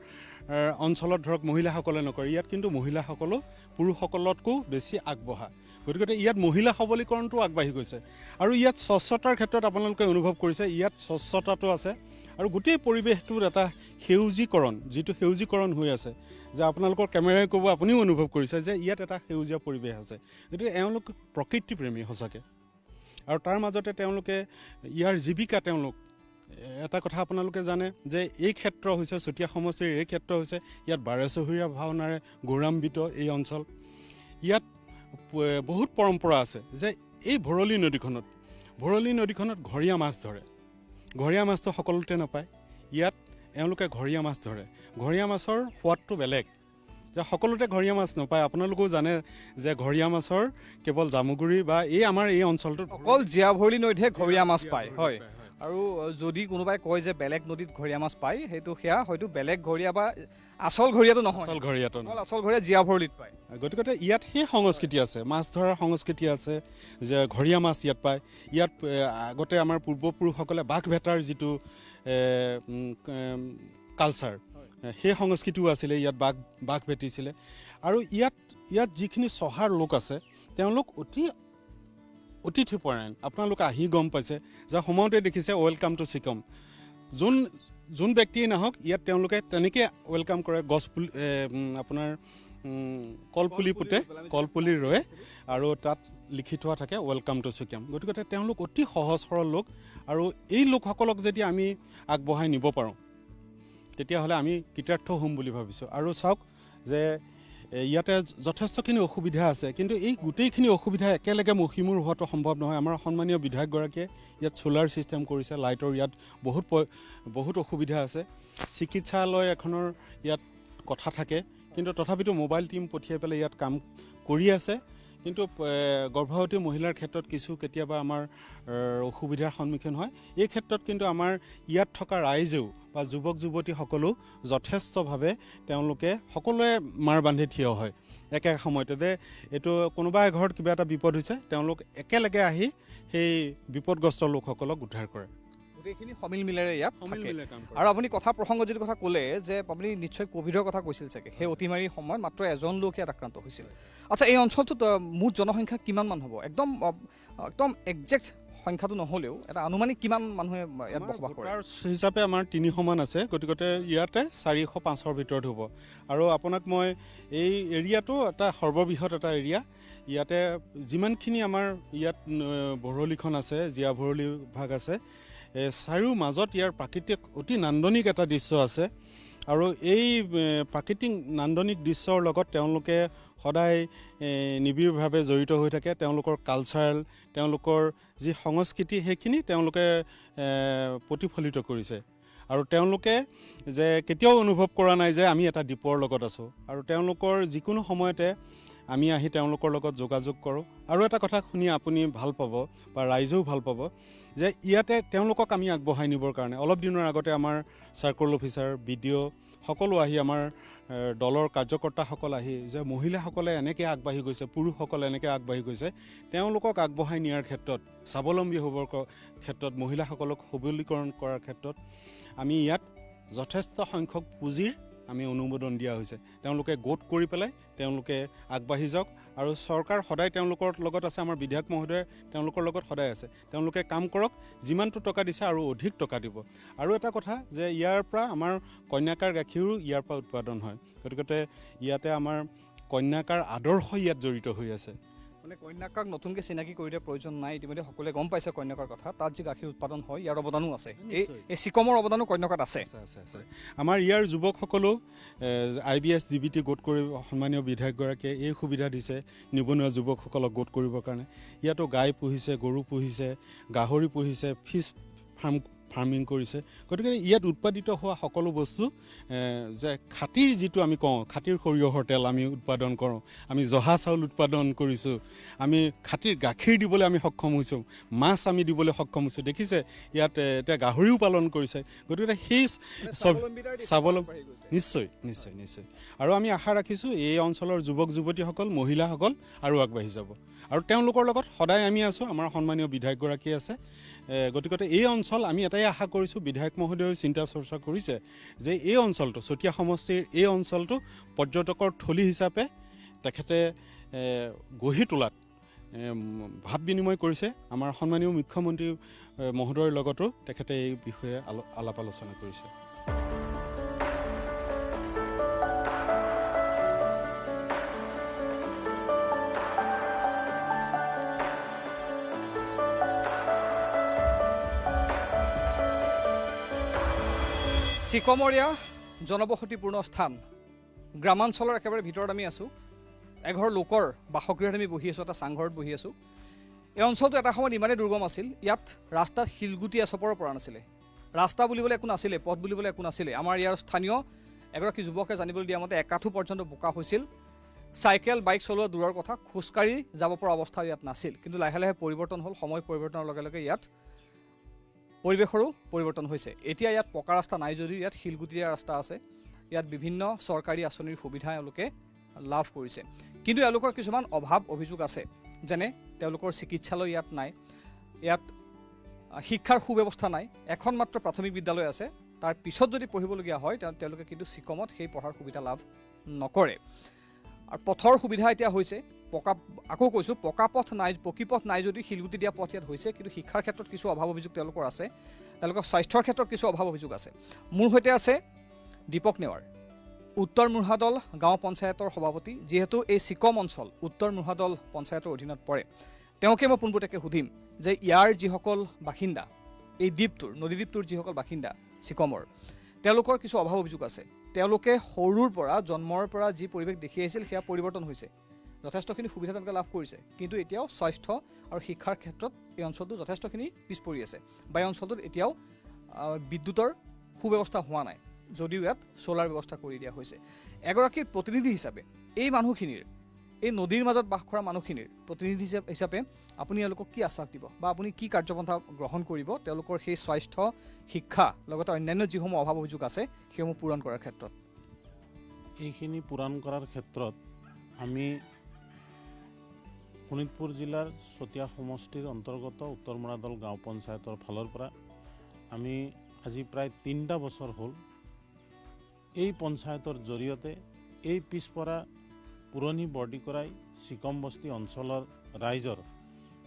অঞ্চলত ধৰক মহিলাসকলে নকৰে, ইয়াত কিন্তু মহিলাসকলো পুৰুষসকলতকৈও বেছি আগবঢ়া। গতিকে ইয়াত মহিলা সবলীকৰণটো আগবাঢ়ি গৈছে। আৰু ইয়াত স্বচ্ছতাৰ ক্ষেত্ৰত আপোনালোকে অনুভৱ কৰিছে, ইয়াত স্বচ্ছতাটো আছে আৰু গোটেই পৰিৱেশটোত এটা সেউজীকৰণ, যিটো সেউজীকৰণ হৈ আছে, যে আপোনালোকৰ কেমেৰাই ক'ব, আপুনিও অনুভৱ কৰিছে যে ইয়াত এটা সেউজীয়া পৰিৱেশ আছে। গতিকে এওঁলোক প্ৰকৃতিপ্ৰেমী সঁচাকৈ। আৰু তাৰ মাজতে তেওঁলোকে ইয়াৰ জীৱিকা, তেওঁলোক এটা কথা আপোনালোকে জানে যে এই ক্ষেত্ৰ হৈছে চতিয়া সমষ্টিৰ, এই ক্ষেত্ৰ হৈছে ইয়াত বাৰেচহৰীয়া ভাওনাৰে গৌৰৱান্বিত এই অঞ্চল। ইয়াত বহুত পৰম্পৰা আছে যে এই ভৰলী নদীখনত ঘৰীয়া মাছ ধৰে। ঘৰীয়া মাছটো সকলোতে নাপায়, ইয়াত এওঁলোকে ঘৰীয়া মাছ ধৰে। ঘৰীয়া মাছৰ সোৱাদটো বেলেগ, যে সকলোতে ঘৰীয়া মাছ নাপায়। আপোনালোকেও জানে যে ঘৰীয়া মাছৰ কেৱল জামুগুৰি বা আমাৰ এই অঞ্চলটোত অকল জীয়া ভৰলী নৈতহে ঘৰীয়া মাছ পায়। হয়, আৰু যদি কোনোবাই কয় যে বেলেগ নদীত ঘৰিয়া মাছ পায় সেইটো সেয়া হয়তো বেলেগ ঘৰিয়া বা আচল ঘৰিয়াটো নহয়, আচল ঘৰিয়াটো নহয়। অকল আচল ঘৰিয়া জীয়া ভৰলীত পায়। গতিকে ইয়াত সেই সংস্কৃতি আছে, মাছ ধৰাৰ সংস্কৃতি আছে, যে ঘৰিয়া মাছ ইয়াত পায়। ইয়াত আগতে আমাৰ পূৰ্বপুৰুষসকলে বাঘ ভেটাৰ যিটো কালচাৰ, সেই সংস্কৃতিও আছিলে। ইয়াত বাঘ ভেটিছিলে। আৰু ইয়াত যিখিনি চহাৰ লোক আছে তেওঁলোক অতি অতিথিপৰায়ণ। আপোনালোকে আহি গম পাইছে যে সময়তে দেখিছে ৱেলকাম টু ছিকম। যোন ব্যক্তিয়ে নাহক ইয়াত তেওঁলোকে তেনেকৈ ৱেলকাম কৰে। গছপুলি আপোনাৰ কলপুলি পুতে, কলপুলি ৰোৱে আৰু তাত লিখি থোৱা থাকে ৱেলকাম টু ছিকিম। গতিকে তেওঁলোক অতি সহজ সৰল লোক। আৰু এই লোকসকলক যদি আমি আগবঢ়াই নিব পাৰোঁ তেতিয়াহ'লে আমি কৃতাৰ্থ হ'ম বুলি ভাবিছোঁ। আৰু চাওক যে ইয়াতে যথেষ্টখিনি অসুবিধা আছে, কিন্তু এই গোটেইখিনি অসুবিধা একেলগে মষিমূৰ হোৱাটো সম্ভৱ নহয়। আমাৰ সন্মানীয় বিধায়কগৰাকীয়ে ইয়াত চ'লাৰ ছিষ্টেম কৰিছে, লাইটৰ ইয়াত বহুত অসুবিধা আছে। চিকিৎসালয় এখনৰ ইয়াত কথা থাকে, কিন্তু তথাপিতো মোবাইল টিম পঠিয়াই পেলাই ইয়াত কাম কৰি আছে। কিন্তু গৰ্ভৱতী মহিলাৰ ক্ষেত্ৰত কেতিয়াবা আমাৰ অসুবিধাৰ সন্মুখীন হয়। এই ক্ষেত্ৰত কিন্তু আমাৰ ইয়াত থকা ৰাইজেও বা যুৱক যুৱতীসকলেও যথেষ্টভাৱে তেওঁলোকে সকলোৱে মাৰ বান্ধি থিয় হয় একে সময়তে, যে এইটো কোনোবা ঘৰত কিবা এটা বিপদ হৈছে তেওঁলোক একেলগে আহি সেই বিপদগ্ৰস্ত লোকসকলক উদ্ধাৰ কৰে। গোটেইখিনি সমিল মিলেৰে ইয়াত থাকে। কাম কৰে। আৰু আপুনি কথা প্ৰসংগ যিটো কথা ক'লে যে আপুনি নিশ্চয় ক'ভিডৰ কথা কৈছিল চাগে, সেই অতিমাৰীৰ সময়ত মাত্ৰ এজন লোক ইয়াত আক্ৰান্ত হৈছিল। আচ্ছা, এই অঞ্চলটোত মুঠ জনসংখ্যা কিমান মান হ'ব? একদম একজেক্ট সংখ্যাটো নহ'লেও এটা আনুমানিক কিমান মানুহে ইয়াত বসবাস কৰে? হিচাপে আমাৰ 300 মান আছে। গতিকে ইয়াতে 400-500ৰ ভিতৰত হ'ব। আৰু আপোনাক মই এই এৰিয়াটো এটা সৰ্ববৃহৎ এটা এৰিয়া। ইয়াতে যিমানখিনি আমাৰ ইয়াত ভৰলীখন আছে, জীয়া ভৰলী ভাগ আছে, চাৰিও মাজত ইয়াৰ প্ৰাকৃতিক অতি নান্দনিক এটা দৃশ্য আছে। আৰু এই প্ৰাকৃতিক নান্দনিক দৃশ্যৰ লগত তেওঁলোকে সদায় নিবিড়ভাৱে জড়িত হৈ থাকে। তেওঁলোকৰ কালচাৰেল, তেওঁলোকৰ যি সংস্কৃতি, সেইখিনি তেওঁলোকে প্ৰতিফলিত কৰিছে। আৰু তেওঁলোকে যে কেতিয়াও অনুভৱ কৰা নাই যে আমি এটা দ্বীপৰ লগত আছোঁ। আৰু তেওঁলোকৰ যিকোনো সময়তে আমি আহি তেওঁলোকৰ লগত যোগাযোগ কৰোঁ। আৰু এটা কথা শুনি আপুনি ভাল পাব বা ৰাইজেও ভাল পাব যে ইয়াতে তেওঁলোকক আমি আগবঢ়াই নিবৰ কাৰণে অলপ দিনৰ আগতে আমাৰ চাৰ্কল অফিচাৰ, BDO সকলো আহি, আমাৰ দলৰ কাৰ্যকৰ্তাসকল আহি, যে মহিলাসকলে এনেকৈ আগবাঢ়ি গৈছে, পুৰুষসকলে এনেকৈ আগবাঢ়ি গৈছে, তেওঁলোকক আগবঢ়াই নিয়াৰ ক্ষেত্ৰত, স্বাৱলম্বী হ'বৰ ক্ষেত্ৰত, মহিলাসকলক সবলীকৰণ কৰাৰ ক্ষেত্ৰত আমি ইয়াত যথেষ্ট সংখ্যক পুঁজিৰ আমি অনুমোদন দিয়া হৈছে। তেওঁলোকে গোট কৰি পেলাই তেওঁলোকে আগবাঢ়ি যাওক। আৰু চৰকাৰ সদায় তেওঁলোকৰ লগত আছে। আমাৰ বিধায়ক মহোদয়ে তেওঁলোকৰ লগত সদায় আছে। তেওঁলোকে কাম কৰক, যিমানটো টকা দিছে আৰু অধিক টকা দিব। আৰু এটা কথা যে ইয়াৰ পৰা আমাৰ কন্যাকাৰ গাখীৰো ইয়াৰ পৰা উৎপাদন হয়। গতিকে ইয়াতে আমাৰ কন্যাকাৰ আদৰ্শ ইয়াত জড়িত হৈ আছে। মানে কন্যাকাক নতুনকৈ চিনাকি কৰি দিয়াৰ প্ৰয়োজন নাই। ইতিমধ্যে সকলোৱে গম পাইছে কন্যাকাৰ কথা। তাত যি গাখীৰ উৎপাদন হয় ইয়াৰ অৱদানো আছে। এই ছিকমৰ অৱদানো কন্যাকাত আছে। আমাৰ ইয়াৰ যুৱকসকলেও IBS DBT গোট কৰি সন্মানীয় বিধায়কগৰাকীয়ে এই সুবিধা দিছে নিবনুৱা যুৱকসকলক গোট কৰিবৰ কাৰণে। ইয়াতো গাই পুহিছে, গৰু পুহিছে, গাহৰি পুহিছে, ফিছ ফাৰ্মিং কৰিছে। গতিকে ইয়াত উৎপাদিত হোৱা সকলো বস্তু যে খাটিৰ যিটো আমি কওঁ, খাটিৰ সৰিয়হৰ তেল আমি উৎপাদন কৰোঁ, আমি জহা চাউল উৎপাদন কৰিছোঁ, আমি খাটিৰ গাখীৰ দিবলৈ আমি সক্ষম হৈছোঁ, মাছ আমি দিবলৈ সক্ষম হৈছোঁ। দেখিছে ইয়াত এতিয়া গাহৰিও পালন কৰিছে। গতিকে সেই স্বাৱলম্বী নিশ্চয় নিশ্চয় নিশ্চয়। আৰু আমি আশা ৰাখিছোঁ এই অঞ্চলৰ যুৱক যুৱতীসকল, মহিলাসকল আৰু আগবাঢ়ি যাব। আৰু তেওঁলোকৰ লগত সদায় আমি আছোঁ। আমাৰ সন্মানীয় বিধায়কগৰাকী আছে। গতিকে এই অঞ্চল আমি এটাই আশা কৰিছোঁ, বিধায়ক মহোদয়েও চিন্তা চৰ্চা কৰিছে যে এই অঞ্চলটো, চতিয়া সমষ্টিৰ এই অঞ্চলটো পৰ্যটকৰ থলী হিচাপে তেখেতে গঢ়ি তোলাত ভাৱ বিনিময় কৰিছে। আমাৰ সন্মানীয় মুখ্যমন্ত্ৰী মহোদয়ৰ লগতো তেখেতে এই বিষয়ে আলাপ আলোচনা কৰিছে। ছিকমৰীয়া জনবসতিপূৰ্ণ স্থান, গ্ৰামাঞ্চলৰ একেবাৰে ভিতৰত আমি আছোঁ। এঘৰ লোকৰ বাসগৃহত আমি বহি আছোঁ, এটা চাংঘৰত বহি আছোঁ। এই অঞ্চলটো এটা সময়ত ইমানেই দুৰ্গম আছিল, ইয়াত ৰাস্তাত শিলগুটি এচপৰ পৰা নাছিলে। ৰাস্তা বুলিবলৈ একো নাছিলে, পথ বুলিবলৈ একো নাছিলে। আমাৰ ইয়াৰ স্থানীয় এগৰাকী যুৱকে জানিবলৈ দিয়া মতে একাঠু পৰ্যন্ত বোকা হৈছিল। চাইকেল বাইক চলোৱা দূৰৰ কথা, খোজকাঢ়ি যাব পৰা অৱস্থা ইয়াত নাছিল। কিন্তু লাহে লাহে পৰিৱৰ্তন হ'ল। সময় পৰিৱৰ্তনৰ লগে লগে ইয়াত পৰিৱেশৰো পৰিৱৰ্তন হৈছে। এতিয়া ইয়াত পকা ৰাস্তা নাই যদিও ইয়াত শিলগুটিয়া ৰাস্তা আছে। ইয়াত বিভিন্ন চৰকাৰী আঁচনিৰ সুবিধা এওঁলোকে লাভ কৰিছে। কিন্তু এওঁলোকৰ কিছুমান অভাৱ অভিযোগ আছে, যেনে তেওঁলোকৰ চিকিৎসালয় ইয়াত নাই, ইয়াত শিক্ষাৰ সুব্যৱস্থা নাই, এখন মাত্ৰ প্ৰাথমিক বিদ্যালয় আছে। তাৰ পিছত যদি পঢ়িবলগীয়া হয় তেওঁলোকে কিন্তু চিকমত সেই পঢ়াৰ সুবিধা লাভ নকৰে। আৰু পথৰ সুবিধা এতিয়া হৈছে আকৌ কৈছোঁ, পকী পথ নাই যদি শিলগুটি দিয়া পথ ইয়াত হৈছে, কিন্তু শিক্ষাৰ ক্ষেত্ৰত কিছু অভাৱ অভিযোগ তেওঁলোকৰ আছে। তেওঁলোকৰ স্বাস্থ্যৰ ক্ষেত্ৰত কিছু অভাৱ অভিযোগ আছে। মোৰ সৈতে আছে দীপক নেৱাৰ, উত্তৰ মুঢ়াদল গাঁও পঞ্চায়তৰ সভাপতি। যিহেতু এই চিকম অঞ্চল উত্তৰ মুঢ়াদল পঞ্চায়তৰ অধীনত পৰে, তেওঁকে মই পোনপটীয়াকৈ সুধিম যে ইয়াৰ যিসকল বাসিন্দা, এই দ্বীপটোৰ নদীদ্বীপটোৰ যিসকল বাসিন্দা চিকমৰ, তেওঁলোকৰ কিছু অভাৱ অভিযোগ আছে। তেওঁলোকে সৰুৰ পৰা জন্মৰ পৰা যি পৰিৱেশ দেখি আহিছিল সেয়া পৰিৱৰ্তন হৈছে, যথেষ্টখিনি সুবিধা তেওঁলোকে লাভ কৰিছে, কিন্তু এতিয়াও স্বাস্থ্য আৰু শিক্ষাৰ ক্ষেত্ৰত এই অঞ্চলটো যথেষ্টখিনি পিছ পৰি আছে, বা এই অঞ্চলটোত এতিয়াও বিদ্যুতৰ সুব্যৱস্থা হোৱা নাই, যদিও ইয়াত চ'লাৰ ব্যৱস্থা কৰি দিয়া হৈছে। এগৰাকী প্ৰতিনিধি হিচাপে এই মানুহখিনিৰ, এই নদীৰ মাজত বাস কৰা মানুহখিনিৰ প্ৰতিনিধি হিচাপে আপুনি এওঁলোকক কি আশ্বাস দিব, বা আপুনি কি কাৰ্যপন্থা গ্ৰহণ কৰিব তেওঁলোকৰ সেই স্বাস্থ্য, শিক্ষা লগতে অন্যান্য যিসমূহ অভাৱ অভিযোগ আছে সেইসমূহ পূৰণ কৰাৰ ক্ষেত্ৰত? এইখিনি পূৰণ কৰাৰ ক্ষেত্ৰত আমি শোণিতপুৰ জিলাৰ চতিয়া সমষ্টিৰ অন্তৰ্গত উত্তৰ মুঢ়াদল গাঁও পঞ্চায়তৰ ফালৰ পৰা আমি আজি প্ৰায় 3টা বছৰ হ'ল এই পঞ্চায়তৰ জৰিয়তে এই পিছপৰা পুৰণি বৰডিকৰাই চিকম বস্তি অঞ্চলৰ ৰাইজৰ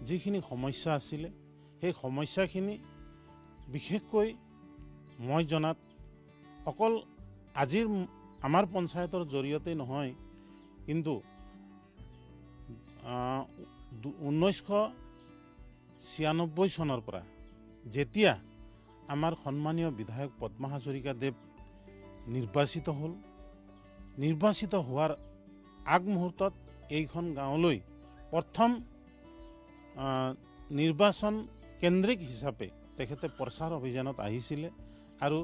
যিখিনি সমস্যা আছিলে সেই সমস্যাখিনি বিশেষকৈ মই জনাত অকল আজিৰ আমাৰ পঞ্চায়তৰ জৰিয়তে নহয়, কিন্তু 1996 চনৰ পৰা যেতিয়া আমাৰ সন্মানীয় বিধায়ক পদ্মা হাজৰিকাদেৱ নিৰ্বাচিত হ'ল, নিৰ্বাচিত হোৱাৰ আগমুহূৰ্তত এইখন গাঁৱলৈ প্ৰথম নিৰ্বাচন কেন্দ্ৰিক হিচাপে তেখেতে প্ৰচাৰ অভিযানত আহিছিলে, আৰু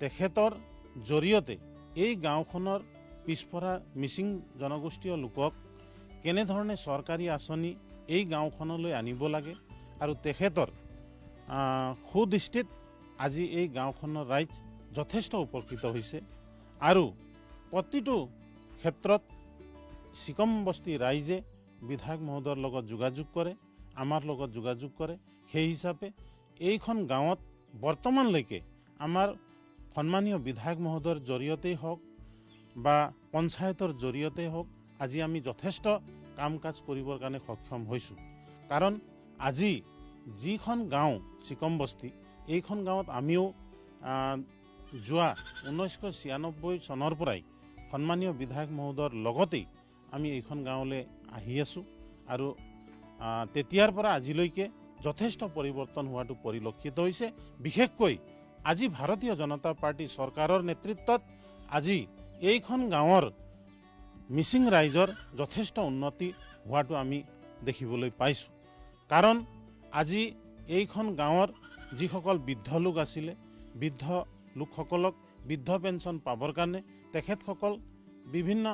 তেখেতৰ জৰিয়তে এই গাঁওখনৰ পিছপৰা মিচিং জনগোষ্ঠীয় লোকক কেনেধৰণে চৰকাৰী আঁচনি এই গাঁওখনলৈ আনিব লাগে, আৰু তেখেতৰ সুদৃষ্টিত আজি এই গাঁওখনৰ ৰাইজ যথেষ্ট উপকৃত হৈছে। আৰু প্ৰতিটো ক্ষেত্ৰত চিকম বস্তি ৰাইজে বিধায়ক মহোদয়ৰ লগত যোগাযোগ কৰে, আমাৰ লগত যোগাযোগ কৰে। সেই হিচাপে এইখন গাঁৱত বৰ্তমানলৈকে আমাৰ সন্মানীয় বিধায়ক মহোদয়ৰ জৰিয়তেই হওক বা পঞ্চায়তৰ জৰিয়তেই হওক আজি আমি যথেষ্ট কাম কাজ কৰিবৰ কাৰণে সক্ষম হৈছোঁ। কাৰণ আজি যিখন গাঁও চিকম বস্তি, এইখন গাঁৱত আমিও যোৱা 1996 চনৰ পৰাই সন্মানীয় বিধায়ক মহোদয়ৰ লগতেই আমি এইখন গাঁৱলৈ আহি আছোঁ, আৰু তেতিয়াৰ পৰা আজিলৈকে যথেষ্ট পৰিৱৰ্তন হোৱাটো পৰিলক্ষিত হৈছে। বিশেষকৈ আজি ভাৰতীয় জনতা পাৰ্টি চৰকাৰৰ নেতৃত্বত আজি এইখন গাঁৱৰ মিচিং ৰাইজৰ যথেষ্ট উন্নতি হোৱাটো আমি দেখিবলৈ পাইছোঁ। কাৰণ আজি এইখন গাঁৱৰ যিসকল বৃদ্ধ লোক আছিলে, বৃদ্ধ লোকসকলক বৃদ্ধ পেঞ্চন পাবৰ কাৰণে তেখেতসকল বিভিন্ন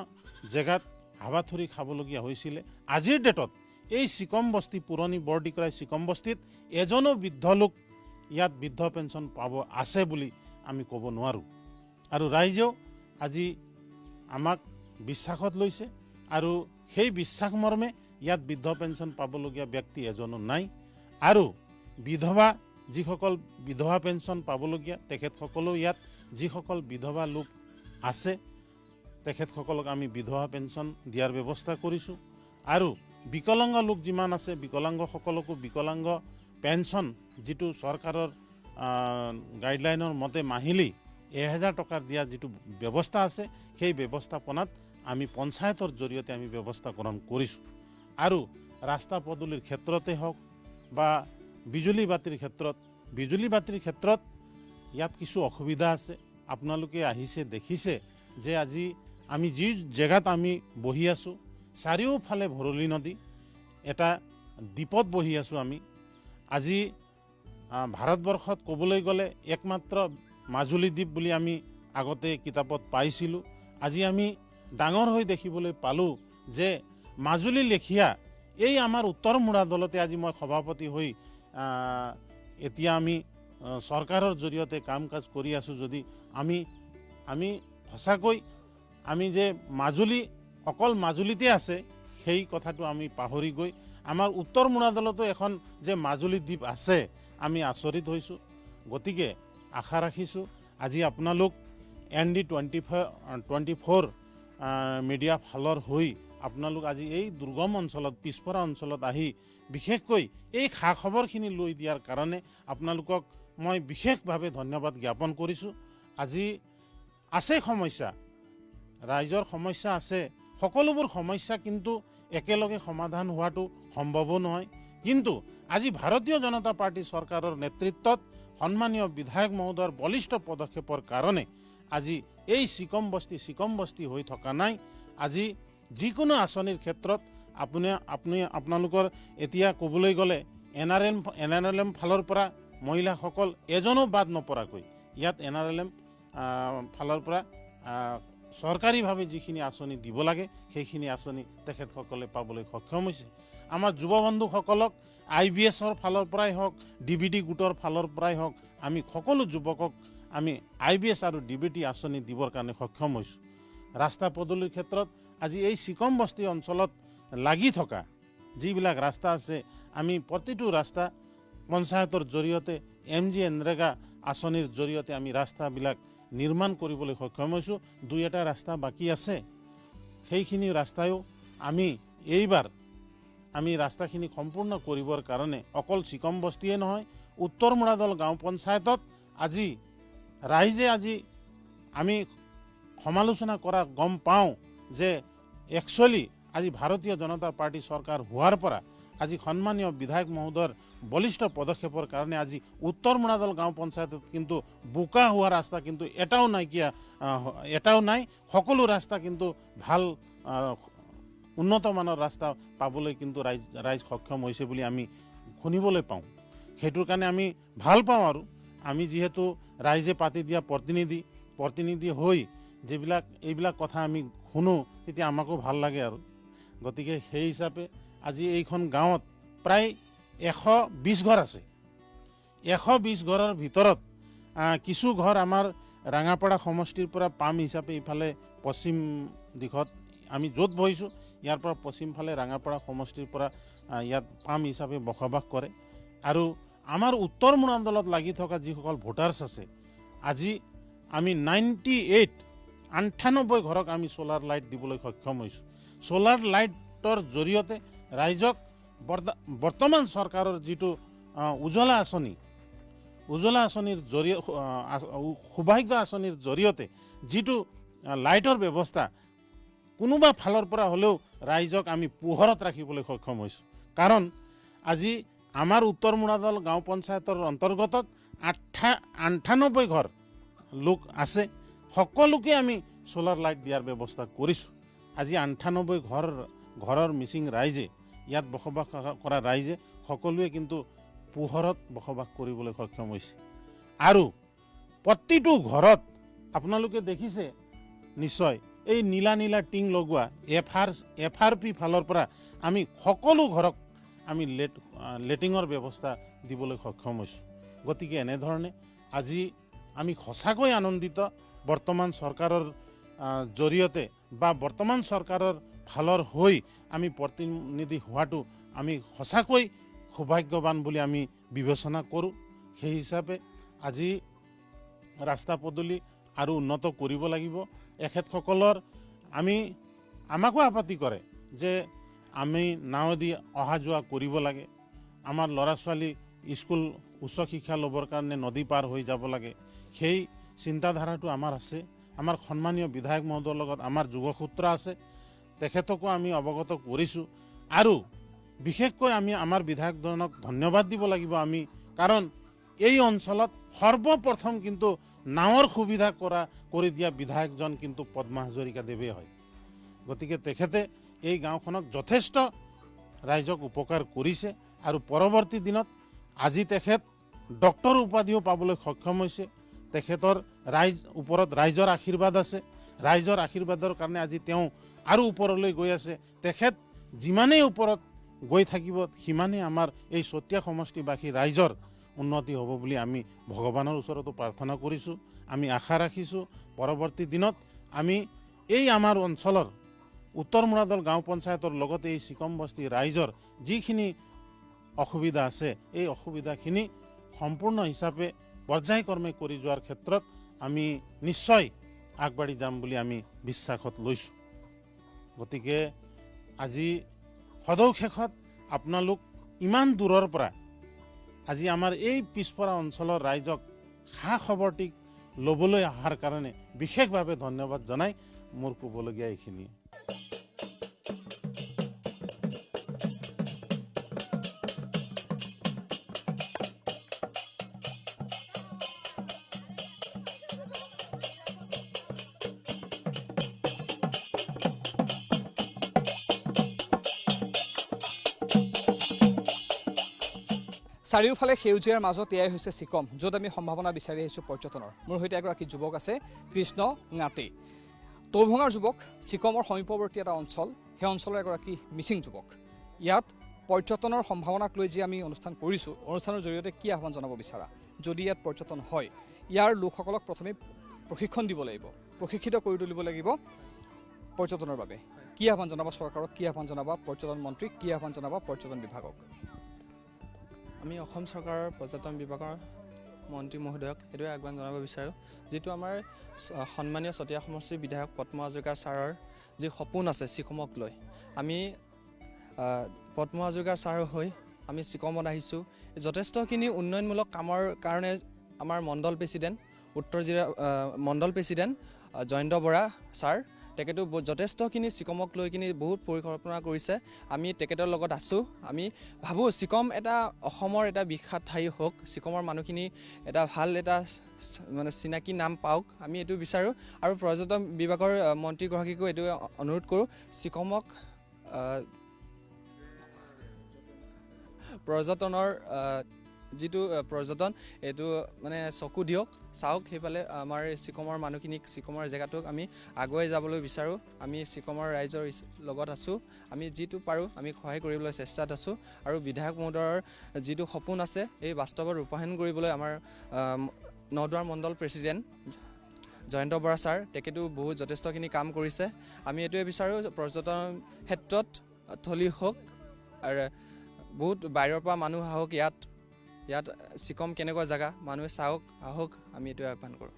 জেগাত হাবাথুৰি খাবলগীয়া হৈছিলে। আজিৰ ডেটত এই চিকম বস্তি পুৰণি বৰডিকৰাই চিকম বস্তিত এজনো বৃদ্ধ লোক ইয়াত বৃদ্ধ পেঞ্চন পাব আছে বুলি আমি ক'ব নোৱাৰোঁ, আৰু ৰাইজেও আজি আমাক বিশ্বাসত লৈছে, আৰু সেই বিশ্বাস মৰ্মে ইয়াত বৃদ্ধ পেঞ্চন পাবলগীয়া ব্যক্তি এজনো নাই। আৰু বিধৱা যিসকল বিধৱা পেঞ্চন পাবলগীয়া তেখেতসকলেও ইয়াত যিসকল বিধৱা লোক আছে তেখেতসকলক আমি বিধৱা পেঞ্চন দিয়াৰ ব্যৱস্থা কৰিছোঁ। আৰু বিকলাংগ লোক যিমান আছে বিকলাংগসকলকো বিকলাংগ পেঞ্চন যিটো চৰকাৰৰ গাইডলাইনৰ মতে মাহিলী 1000 টকাৰ দিয়াৰ যিটো ব্যৱস্থা আছে সেই ব্যৱস্থাপনাত আমি পঞ্চায়তৰ জৰিয়তে আমি ব্যৱস্থা গ্ৰহণ কৰিছোঁ। আৰু ৰাস্তা পদূলিৰ ক্ষেত্ৰতে হওক বা বিজুলী বাতিৰ ক্ষেত্ৰত ইয়াত কিছু অসুবিধা আছে। আপোনালোকে আহিছে দেখিছে যে আজি আমি যি জেগাত আমি বহি আছোঁ চাৰিওফালে ভৰলী নদী, এটা দ্বীপত বহি আছোঁ আমি। আজি ভাৰতবৰ্ষত ক'বলৈ গ'লে একমাত্ৰ মাজুলী দ্বীপ বুলি আমি আগতে কিতাপত পাইছিলোঁ। আজি আমি ডাঙৰ হৈ দেখিবলৈ পালোঁ যে মাজুলী লেখীয়া এই আমাৰ উত্তৰ মুঢ়াদলতে আজি মই সভাপতি হৈ এতিয়া আমি চৰকাৰৰ জৰিয়তে কাম কাজ কৰি আছোঁ যদি আমি সঁচাকৈ আমি যে মাজুলী অকল মাজুলীতে আছে সেই কথাটো আমি পাহৰি গৈ আমাৰ উত্তৰ মূৰাদলতো এখন যে মাজুলী দ্বীপ আছে আমি আচৰিত হৈছোঁ। গতিকে আশা ৰাখিছোঁ আজি আপোনালোক ND24 মিডিয়া ফালৰ হৈ আপোনালোক আজি এই দুৰ্গম অঞ্চলত পিছপৰা অঞ্চলত আহি বিশেষকৈ এই খা খবৰখিনি লৈ দিয়াৰ কাৰণে আপোনালোকক মই বিশেষভাৱে ধন্যবাদ জ্ঞাপন কৰিছোঁ। আজি আছে সমস্যা, ৰাইজৰ সমস্যা আছে, সকলোবোৰ সমস্যা কিন্তু একেলগে সমাধান হোৱাটো সম্ভৱো নহয়। কিন্তু আজি ভাৰতীয় জনতা পাৰ্টি চৰকাৰৰ নেতৃত্বত সন্মানীয় বিধায়ক মহোদয়ৰ বলিষ্ঠ পদক্ষেপৰ কাৰণে আজি এই চিকম বস্তি হৈ থকা নাই। আজি যিকোনো আঁচনিৰ ক্ষেত্ৰত আপোনালোকৰ এতিয়া ক'বলৈ গ'লে NRLM ফালৰ পৰা মহিলাসকল এজনো বাদ নপৰাকৈ ইয়াত NRLM ফালৰ পৰা চৰকাৰীভাৱে যিখিনি আঁচনি দিব লাগে সেইখিনি আঁচনি তেখেতসকলে পাবলৈ সক্ষম হৈছে। আমাৰ যুৱ বন্ধুসকলক IBSৰ ফালৰ পৰাই হওক, DBT গোটৰ ফালৰ পৰাই হওক, আমি সকলো যুৱকক আমি IBS আৰু DBT আঁচনি দিবৰ কাৰণে সক্ষম হৈছোঁ। ৰাস্তা পদূলিৰ ক্ষেত্ৰত আজি এই চিকম বস্তি অঞ্চলত লাগি থকা যিবিলাক ৰাস্তা আছে আমি প্ৰতিটো ৰাস্তা পঞ্চায়তৰ জৰিয়তে MG NREGA আঁচনিৰ জৰিয়তে আমি ৰাস্তাবিলাক নিৰ্মাণ কৰিবলৈ সক্ষম হৈছোঁ। 2-এটা ৰাস্তা বাকী আছে, সেইখিনি ৰাস্তাও এইবাৰ আমি ৰাস্তাখিনি সম্পূৰ্ণ কৰিবৰ কাৰণে অকল চিকম বস্তিয়ে নহয়, উত্তৰ মূৰাদল গাঁও পঞ্চায়তত আজি ৰাইজে আমি সমালোচনা কৰা গম পাওঁ যে একচুৱেলি আজি ভাৰতীয় জনতা পাৰ্টি চৰকাৰ হোৱাৰ পৰা আজি সন্মানীয় বিধায়ক মহোদয়ৰ বলিষ্ঠ পদক্ষেপৰ কাৰণে আজি উত্তৰ মূৰাদল গাঁও পঞ্চায়তত কিন্তু বোকা হোৱা ৰাস্তা কিন্তু এটাও নাই। সকলো ৰাস্তা কিন্তু ভাল উন্নত মানৰ ৰাস্তা পাবলৈ কিন্তু ৰাইজ সক্ষম হৈছে বুলি আমি শুনিবলৈ পাওঁ। সেইটোৰ কাৰণে আমি ভাল পাওঁ আৰু আমি যিহেতু ৰাইজে পাতি দিয়া প্ৰতিনিধি হৈ এইবিলাক কথা আমি শুনো তেতিয়া আমাকো ভাল লাগে আৰু। গতিকে সেই হিচাপে আজি এইখন গাঁৱত প্ৰায় 120 ঘৰ আছে। 120 ঘৰৰ ভিতৰত কিছু ঘৰ আমাৰ ৰাঙাপাৰা সমষ্টিৰ পৰা পাম হিচাপে ইফালে পশ্চিম দিশত আমি য'ত বহিছোঁ ইয়াৰ পৰা পশ্চিম ফালে ৰাঙাপাৰা সমষ্টিৰ পৰা ইয়াত পাম হিচাপে বসবাস কৰে। আৰু আমাৰ উত্তৰ মূৰাদলত লাগি থকা যিসকল ভোটাৰ্ছ আছে আজি আমি 98 ঘৰক আমি চ'লাৰ লাইট দিবলৈ সক্ষম হৈছোঁ। চ'লাৰ লাইটৰ জৰিয়তে ৰাইজক বৰ্তমান চৰকাৰৰ যিটো উজ্জ্বলা আঁচনিৰ জৰিয়তে সৌভাগ্য আঁচনিৰ জৰিয়তে যিটো লাইটৰ ব্যৱস্থা কোনোবা ফালৰ পৰা হ'লেও ৰাইজক আমি পোহৰত ৰাখিবলৈ সক্ষম হৈছোঁ। কাৰণ আজি আমাৰ উত্তৰ মূৰাদল গাঁও পঞ্চায়তৰ অন্তৰ্গত 98 ঘৰ লোক আছে, সকলোকে আমি চ'লাৰ লাইট দিয়াৰ ব্যৱস্থা কৰিছোঁ। আজি 98 ঘৰৰ মিচিং ৰাইজে ইয়াত বসবাস কৰা ৰাইজে সকলোৱে কিন্তু পোহৰত বসবাস কৰিবলৈ সক্ষম হৈছে। আৰু প্ৰতিটো ঘৰত আপোনালোকে দেখিছে নিশ্চয় এই নীলা টিং লগোৱা FRP ফালৰ পৰা আমি সকলো ঘৰক আমি লেটিঙৰ ব্যৱস্থা দিবলৈ সক্ষম হৈছোঁ। গতিকে এনেধৰণে আজি আমি সঁচাকৈ আনন্দিত বৰ্তমান চৰকাৰৰ জৰিয়তে বা বৰ্তমান চৰকাৰৰ ফালৰ হৈ আমি প্ৰতিনিধি হোৱাটো আমি সঁচাকৈ সৌভাগ্যৱান বুলি আমি বিবেচনা কৰোঁ। সেই হিচাপে আজি ৰাস্তা পদূলি আৰু উন্নত কৰিব লাগিব। এখেতসকলৰ আমাকো আপত্তি কৰে যে আমি নাৱেদি অহা যোৱা কৰিব লাগে, আমাৰ ল'ৰা ছোৱালী স্কুল উচ্চ শিক্ষা ল'বৰ কাৰণে নদী পাৰ হৈ যাব লাগে। সেই চিন্তাধাৰাটো আমাৰ আছে। আমাৰ সন্মানীয় বিধায়ক মহোদয়ৰ লগত আমাৰ যোগসূত্ৰ আছে, তেখেতকো আমি অৱগত কৰিছোঁ। আৰু বিশেষকৈ আমি আমাৰ বিধায়কজনক ধন্যবাদ দিব লাগিব কাৰণ এই অঞ্চলত সৰ্বপ্ৰথম কিন্তু নাৱৰ সুবিধা কৰি দিয়া বিধায়কজন কিন্তু পদ্মা হাজৰিকা দেৱে হয়। গতিকে তেখেতে এই গাঁওখনক যথেষ্ট ৰাইজক উপকাৰ কৰিছে আৰু পৰৱৰ্তী দিনত আজি তেখেত ডক্টৰ উপাধিও পাবলৈ সক্ষম হৈছে। তেখেতৰ ওপৰত ৰাইজৰ আশীৰ্বাদ আছে। ৰাইজৰ আশীৰ্বাদৰ কাৰণে আজি তেওঁ আৰু ওপৰলৈ গৈ আছে। তেখেত যিমানেই ওপৰত গৈ থাকিব সিমানেই আমাৰ এই চতিয়া সমষ্টিবাসী ৰাইজৰ উন্নতি হ'ব বুলি আমি ভগৱানৰ ওচৰতো প্ৰাৰ্থনা কৰিছোঁ। আমি আশা ৰাখিছোঁ পৰৱৰ্তী দিনত আমি এই আমাৰ অঞ্চলৰ উত্তৰ মুৰাদল গাঁও পঞ্চায়তৰ লগতে এই চিকম বস্তি ৰাইজৰ যিখিনি অসুবিধা আছে এই অসুবিধাখিনি সম্পূৰ্ণ হিচাপে পৰ্যায়ক্ৰমে কৰি যোৱাৰ ক্ষেত্ৰত আমি নিশ্চয় আগবাঢ়ি যাম বুলি আমি বিশ্বাসত লৈছোঁ। গতিকে আজি সদৌ আপোনালোক ইমান দূৰৰ পৰা আজি আমাৰ এই পিছপৰা অঞ্চলৰ ৰাইজক খা খবৰটি ল'বলৈ অহাৰ কাৰণে বিশেষভাৱে ধন্যবাদ জনাই মোৰ ক'বলগীয়া এইখিনিয়ে। চাৰিওফালে সেউজীয়াৰ মাজত এয়াই হৈছে চিকম, য'ত আমি সম্ভাৱনা বিচাৰি আহিছোঁ পৰ্যটনৰ। মোৰ সৈতে এগৰাকী যুৱক আছে, কৃষ্ণ ঙাটে, তৌভঙাৰ যুৱক, চিকমৰ সমীপৱৰ্তী এটা অঞ্চল, সেই অঞ্চলৰ এগৰাকী মিচিং যুৱক। ইয়াত পৰ্যটনৰ সম্ভাৱনাক লৈ যি আমি অনুষ্ঠান কৰিছোঁ, অনুষ্ঠানৰ জৰিয়তে কি আহ্বান জনাব বিচাৰা? যদি ইয়াত পৰ্যটন হয়, ইয়াৰ লোকসকলক প্ৰথমে প্ৰশিক্ষণ দিব লাগিব, প্ৰশিক্ষিত কৰি তুলিব লাগিব পৰ্যটনৰ বাবে। কি আহ্বান জনাবা চৰকাৰক, কি আহ্বান জনাবা পৰ্যটন মন্ত্ৰীক, কি আহ্বান জনাবা পৰ্যটন বিভাগক? আমি অসম চৰকাৰৰ পৰ্যটন বিভাগৰ মন্ত্ৰী মহোদয়ক এইটোৱে আহ্বান জনাব বিচাৰোঁ, যিটো আমাৰ সন্মানীয় চতিয়া সমষ্টিৰ বিধায়ক পদ্ম হাজৰিকাৰ ছাৰৰ যি সপোন আছে চিকমক লৈ। আমি পদ্ম হাজৰিকাৰ ছাৰৰ হৈ আমি চিকমত আহিছোঁ। যথেষ্টখিনি উন্নয়নমূলক কামৰ কাৰণে আমাৰ মণ্ডল প্ৰেচিডেণ্ট, উত্তৰ জিলা মণ্ডল প্ৰেচিডেণ্ট জয়ন্ত বৰা ছাৰ, তেখেতো যথেষ্টখিনি চিকমক লৈ কিনি বহুত পৰিকল্পনা কৰিছে। আমি তেখেতৰ লগত আছোঁ। আমি ভাবোঁ চিকম এটা অসমৰ এটা বিখ্যাত ঠাই হওক, চিকমৰ মানুহখিনি এটা ভাল এটা মানে চিনাকি নাম পাওক, আমি এইটো বিচাৰোঁ। আৰু পৰ্যটন বিভাগৰ মন্ত্ৰীগৰাকীকো এইটো অনুৰোধ কৰোঁ, চিকমক পৰ্যটনৰ যিটো পৰ্যটন এইটো মানে চকু দিয়ক, চাওক সেইফালে আমাৰ চিকমৰ মানুহখিনিক, চিকমৰ জেগাটোক আমি আগুৱাই যাবলৈ বিচাৰোঁ। আমি চিকমৰ ৰাইজৰ লগত আছোঁ, আমি যিটো পাৰোঁ আমি সহায় কৰিবলৈ চেষ্টাত আছোঁ। আৰু বিধায়ক মহোদয়ৰ যিটো সপোন আছে এই বাস্তৱত ৰূপায়ণ কৰিবলৈ আমাৰ নদুৱাৰ মণ্ডল প্ৰেচিডেণ্ট জয়ন্ত বৰা ছাৰ, তেখেতো বহুত যথেষ্টখিনি কাম কৰিছে। আমি এইটোৱে বিচাৰোঁ পৰ্যটন ক্ষেত্ৰত থলী হওক আৰু বহুত বাহিৰৰ পৰা মানুহ আহক, ইয়াত চিকম কেনেকুৱা জেগা মানুহে চাওক, আহক, আমি এইটোৱে আহ্বান কৰোঁ।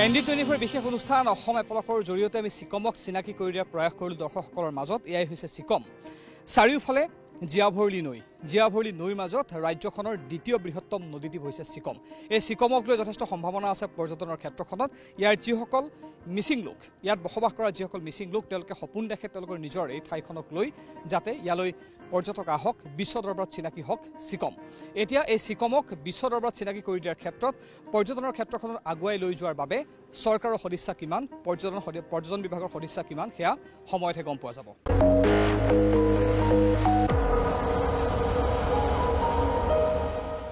ND24 বিশেষ অনুষ্ঠান অসম এপলকৰ জৰিয়তে আমি চিকমক চিনাকি কৰি দিয়াৰ প্ৰয়াস কৰিলোঁ দৰ্শকসকলৰ মাজত। এয়াই হৈছে চিকম। চাৰিওফালে জীয়াভৰলী নৈ, জীয়াভৰলী নৈৰ মাজত ৰাজ্যখনৰ দ্বিতীয় বৃহত্তম নদীদ্বীপ হৈছে চিকম। এই চিকমক লৈ যথেষ্ট সম্ভাৱনা আছে পৰ্যটনৰ ক্ষেত্ৰখনত। ইয়াৰ যিসকল মিচিং লোক, ইয়াত বসবাস কৰা যিসকল মিচিং লোক, তেওঁলোকে সপোন দেখে তেওঁলোকৰ নিজৰ এই ঠাইখনক লৈ যাতে ইয়ালৈ পৰ্যটক আহক, বিশ্ব দৰবাৰত চিনাকি হওক চিকম। এতিয়া এই চিকমক বিশ্ব দৰবাৰত চিনাকি কৰি দিয়াৰ ক্ষেত্ৰত পৰ্যটনৰ ক্ষেত্ৰখনত আগুৱাই লৈ যোৱাৰ বাবে চৰকাৰৰ সদিচ্ছা কিমান, পৰ্যটন বিভাগৰ সদিচ্ছা কিমান, সেয়া সময়তহে গম পোৱা যাব।